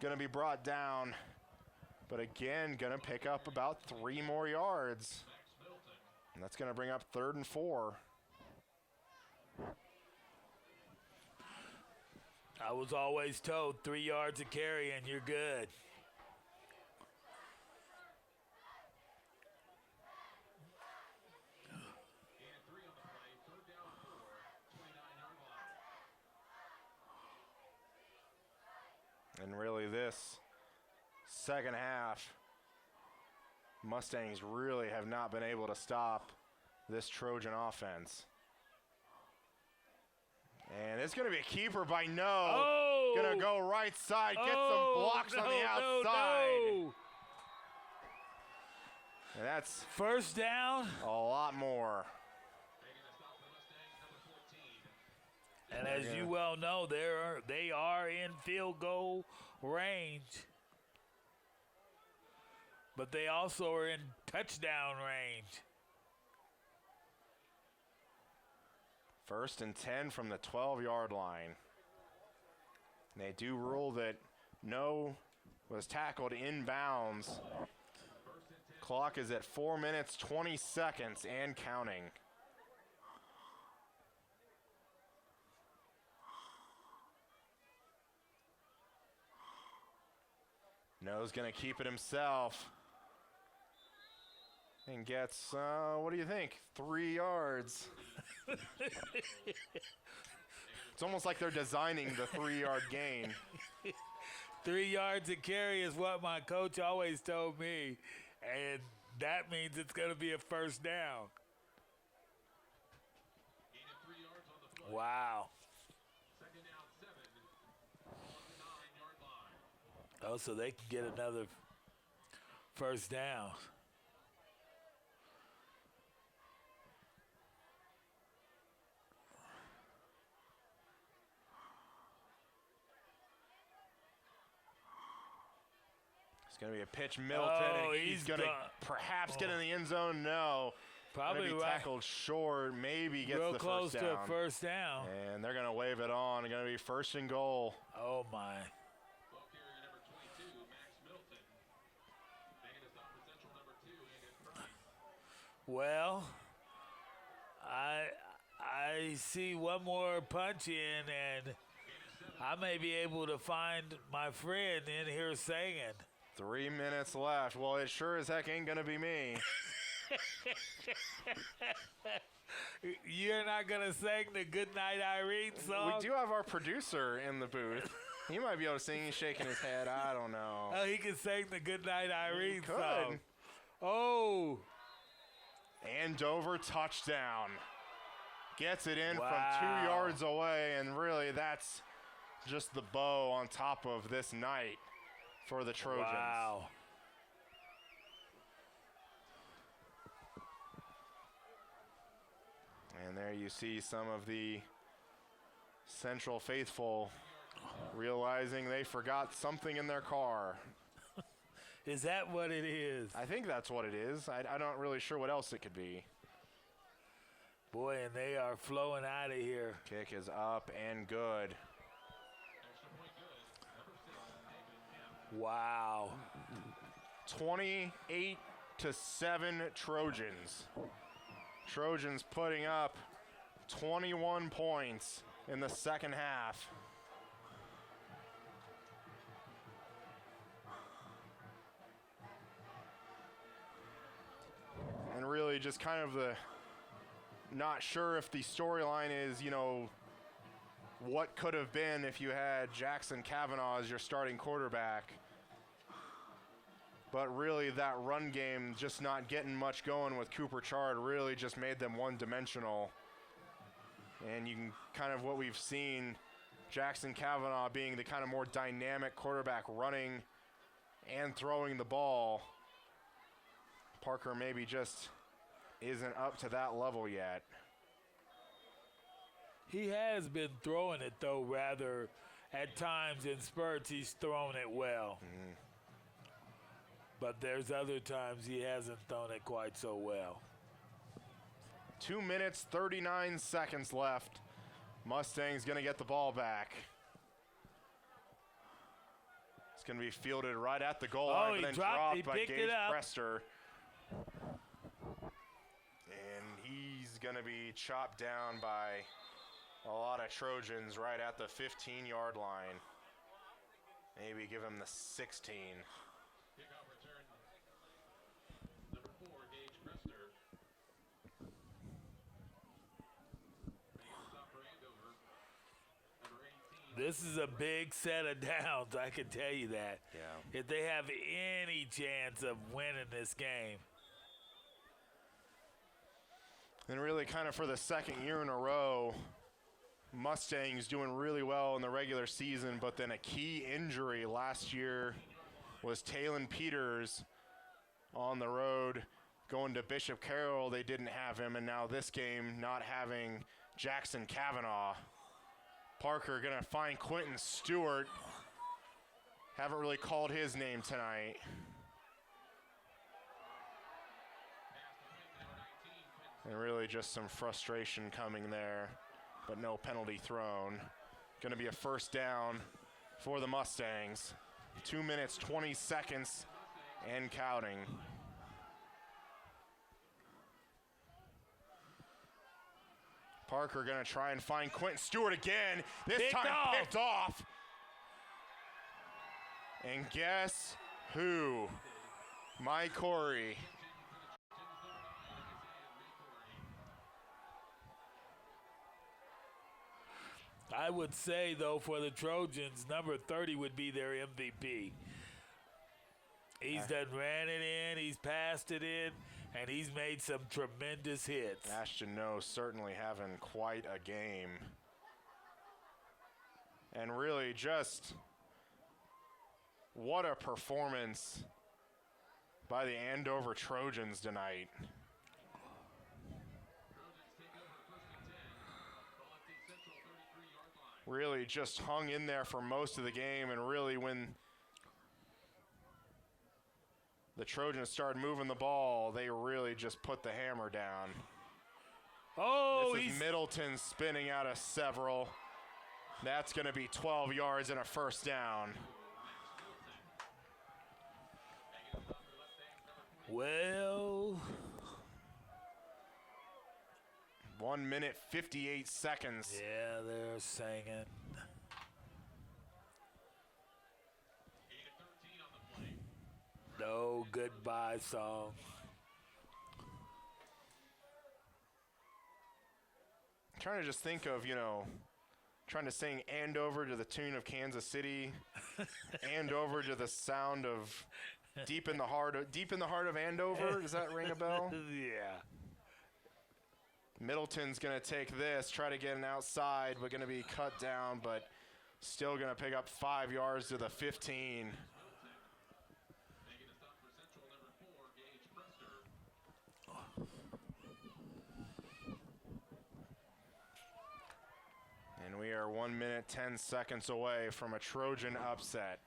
Going to be brought down. But again, going to pick up about 3 more yards. And that's going to bring up 3rd and 4. I was always told 3 yards of carry and you're good. And really this second half, Mustangs really have not been able to stop this Trojan offense. And it's going to be a keeper by No. Oh! Going to go right side, get some blocks on the outside. No. And that's first down. A lot more. And as you well know, they are in field goal range. But they also are in touchdown range. 1st and 10 from the 12-yard line. They do rule that No was tackled inbounds. Clock is at 4 minutes, 20 seconds and counting. No's going to keep it himself. And gets, what do you think? 3 yards. It's almost like they're designing the 3-yard gain. 3 yards of carry is what my coach always told me. And that means it's going to be a first down. Wow. Oh, so they can get another first down. going to be a pitch, Middleton, Oh, and he's going to perhaps get in the end zone. No. Probably gonna be tackled short, maybe gets real the close first down. to a first down. And they're going to wave it on. Going to be first and goal. Oh, my. Ball carrier number 22, Max Middleton. Making a stop for Central number 2, Angus Price. Well, I see one more punch in, and I may be able to find my friend in here singing. 3 minutes left. Well, it sure as heck ain't going to be me. You're not going to sing the Goodnight Irene song? We do have our producer in the booth. He might be able to sing. He's shaking his head. I don't know. Oh, he can sing the Goodnight Irene could. song. Oh. Andover touchdown. Gets it in Wow. from 2 yards away, and really that's just the bow on top of this night for the Trojans. Wow. And there you see some of the Central faithful realizing they forgot something in their car. Is that what it is? I think that's what it is. I'm not really sure what else it could be. Boy, and they are flowing out of here. Kick is up and good. Wow. 28-7 Trojans. Trojans putting up 21 points in the second half. And really just kind of the not sure if the storyline is, what could have been if you had Jackson Kavanaugh as your starting quarterback. But really that run game just not getting much going with Cooper Chard really just made them one-dimensional. And you can kind of what we've seen, Jackson Kavanaugh being the kind of more dynamic quarterback running and throwing the ball. Parker maybe just isn't up to that level yet. He has been throwing it, though, rather at times in spurts he's thrown it well. Mm-hmm. But there's other times he hasn't thrown it quite so well. 2 minutes, 39 seconds left. Mustang's going to get the ball back. It's going to be fielded right at the goal line, but then dropped by Gage Prester. And he's going to be chopped down by a lot of Trojans right at the 15-yard line. Maybe give him the 16. Kickoff return. Number 4, Gage Prester. Stop for Andover. Number 18. This is a big set of downs, I can tell you that. Yeah. If they have any chance of winning this game. And really kind of for the second year in a row, Mustangs doing really well in the regular season, but then a key injury last year was Talon Peters on the road going to Bishop Carroll. They didn't have him, and now this game not having Jackson Kavanaugh. Parker going to find Quentin Stewart. Haven't really called his name tonight. And really just some frustration coming there, but no penalty thrown. Going to be a first down for the Mustangs. 2 minutes, 20 seconds, and counting. Parker going to try and find Quentin Stewart again. This time picked off. And guess who? Mike Corey. I would say, though, for the Trojans, number 30 would be their MVP. He's done ran it in, he's passed it in, and he's made some tremendous hits. Ashton No certainly having quite a game. And really just what a performance by the Andover Trojans tonight. Really just hung in there for most of the game, and really when the Trojans started moving the ball, they really just put the hammer down. Oh, this is Middleton spinning out of several. That's going to be 12 yards and a first down. Well, 1 minute, 58 seconds. Yeah, they're singing. No goodbye song. Trying to just think of, trying to sing Andover to the tune of Kansas City, Andover to the sound of Deep in the Heart of Andover. Does that ring a bell? Yeah. Middleton's going to take this, try to get an outside, but going to be cut down, but still going to pick up 5 yards to the 15. And we are 1 minute, 10 seconds away from a Trojan upset.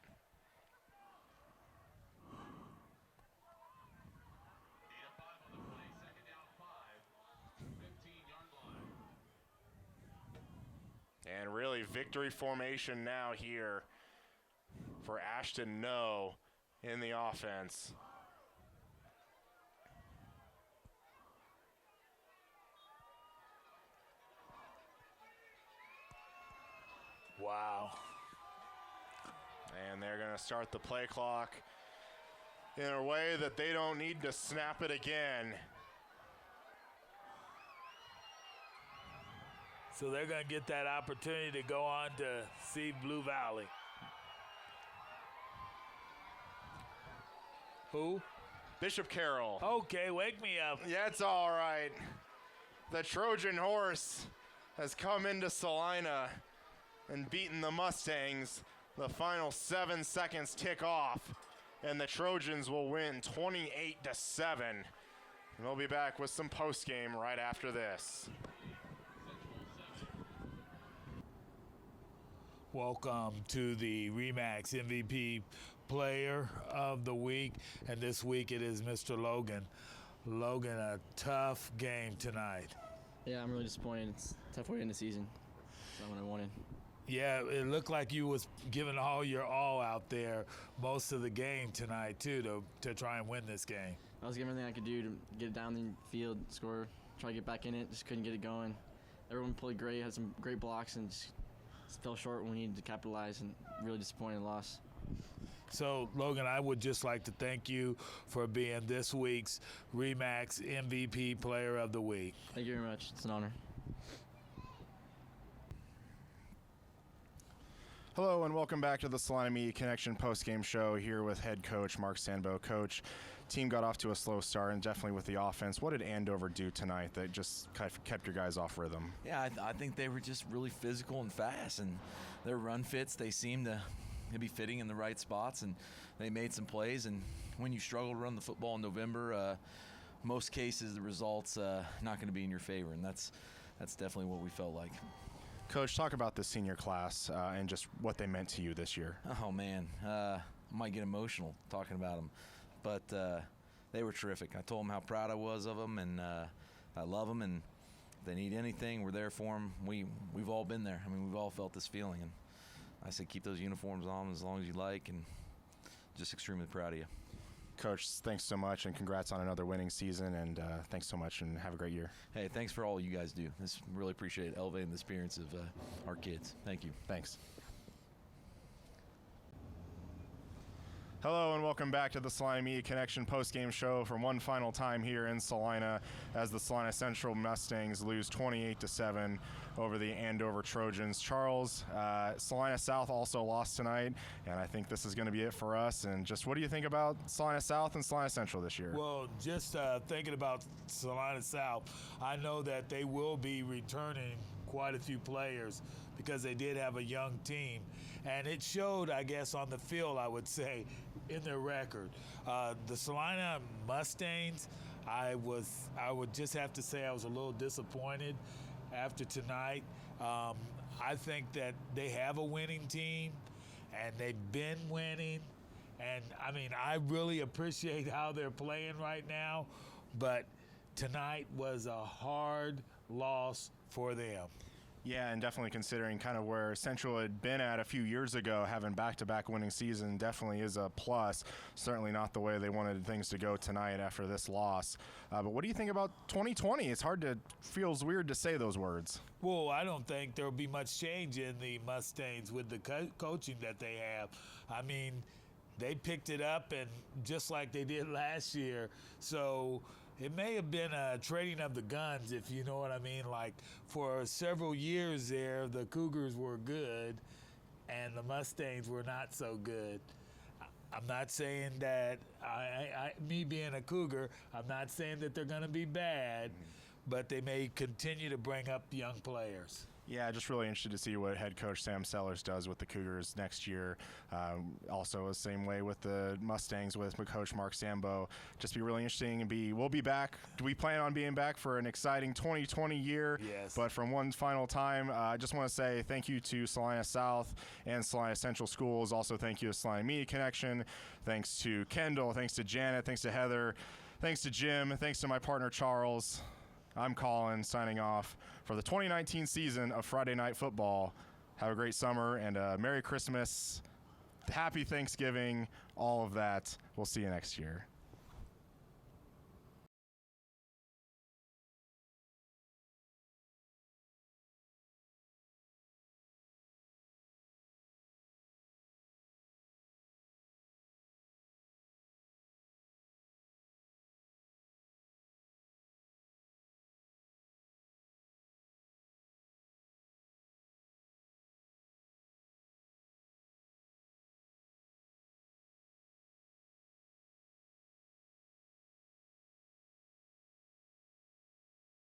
And really victory formation now here for Ashton No in the offense. Wow. And they're going to start the play clock in a way that they don't need to snap it again. So they're going to get that opportunity to go on to see Blue Valley. Who? Bishop Carroll. Okay, wake me up. Yeah, it's all right. The Trojan horse has come into Salina and beaten the Mustangs. The final 7 seconds tick off, and the Trojans will win 28-7. And we'll be back with some postgame right after this. Welcome to the RE/MAX MVP Player of the Week, and this week it is Mr. Logan. Logan, a tough game tonight. Yeah, I'm really disappointed. It's a tough way to end the season. It's not what I wanted. Yeah, it looked like you was giving all your all out there most of the game tonight, too, to try and win this game. I was giving everything I could do to get it down the field, score, try to get back in it. Just couldn't get it going. Everyone played great, had some great blocks, and just fell short when we needed to capitalize, and really disappointed loss. So, Logan, I would just like to thank you for being this week's RE/MAX MVP Player of the Week. Thank you very much. It's an honor. Hello and welcome back to the Salina Media Connection postgame show here with head coach Mark Sandbo. Coach, team got off to a slow start and definitely with the offense. What did Andover do tonight that just kept your guys off rhythm? Yeah, I think they were just really physical and fast, and their run fits, they seemed to be fitting in the right spots, and they made some plays. And when you struggle to run the football in November, most cases the results not going to be in your favor, and that's definitely what we felt like. Coach, talk about the senior class and just what they meant to you this year. Oh, man. I might get emotional talking about them, but they were terrific. I told them how proud I was of them, and I love them, and if they need anything, we're there for them. We've all been there. I mean, we've all felt this feeling, and I said keep those uniforms on as long as you like, and just extremely proud of you. Coach, thanks so much, and congrats on another winning season, and thanks so much, and have a great year. Hey, thanks for all you guys do. Really appreciate it, elevating the experience of our kids. Thank you. Thanks. Hello and welcome back to the Salina Media Connection postgame show for one final time here in Salina as the Salina Central Mustangs lose 28-7 over the Andover Trojans. Charles, Salina South also lost tonight, and I think this is going to be it for us. And just what do you think about Salina South and Salina Central this year? Well, just thinking about Salina South, I know that they will be returning quite a few players because they did have a young team, and it showed, I guess, on the field, I would say, in their record. The Salina Mustangs, I would just have to say I was a little disappointed after tonight. I think that they have a winning team, and they've been winning, And, I mean, I really appreciate how they're playing right now, but tonight was a hard loss for them. Yeah, and definitely considering kind of where Central had been at a few years ago, having back-to-back winning season definitely is a plus. Certainly not the way they wanted things to go tonight after this loss. But what do you think about 2020? It's feels weird to say those words. Well, I don't think there will be much change in the Mustangs with the coaching that they have. I mean, they picked it up, and just like they did last year. So it may have been a trading of the guns, if you know what I mean. Like, for several years there, the Cougars were good, and the Mustangs were not so good. I'm not saying that, me being a Cougar, I'm not saying that they're going to be bad, but they may continue to bring up young players. Yeah, just really interested to see what head coach Sam Sellers does with the Cougars next year. Also, the same way with the Mustangs with coach Mark Sambo. Just be really interesting. And we'll be back. Do we plan on being back for an exciting 2020 year? Yes. But from one final time, I just want to say thank you to Salina South and Salina Central Schools. Also, thank you to Salina Media Connection. Thanks to Kendall. Thanks to Janet. Thanks to Heather. Thanks to Jim. Thanks to my partner Charles. I'm Colin, signing off for the 2019 season of Friday Night Football. Have a great summer and a Merry Christmas, Happy Thanksgiving, all of that. We'll see you next year.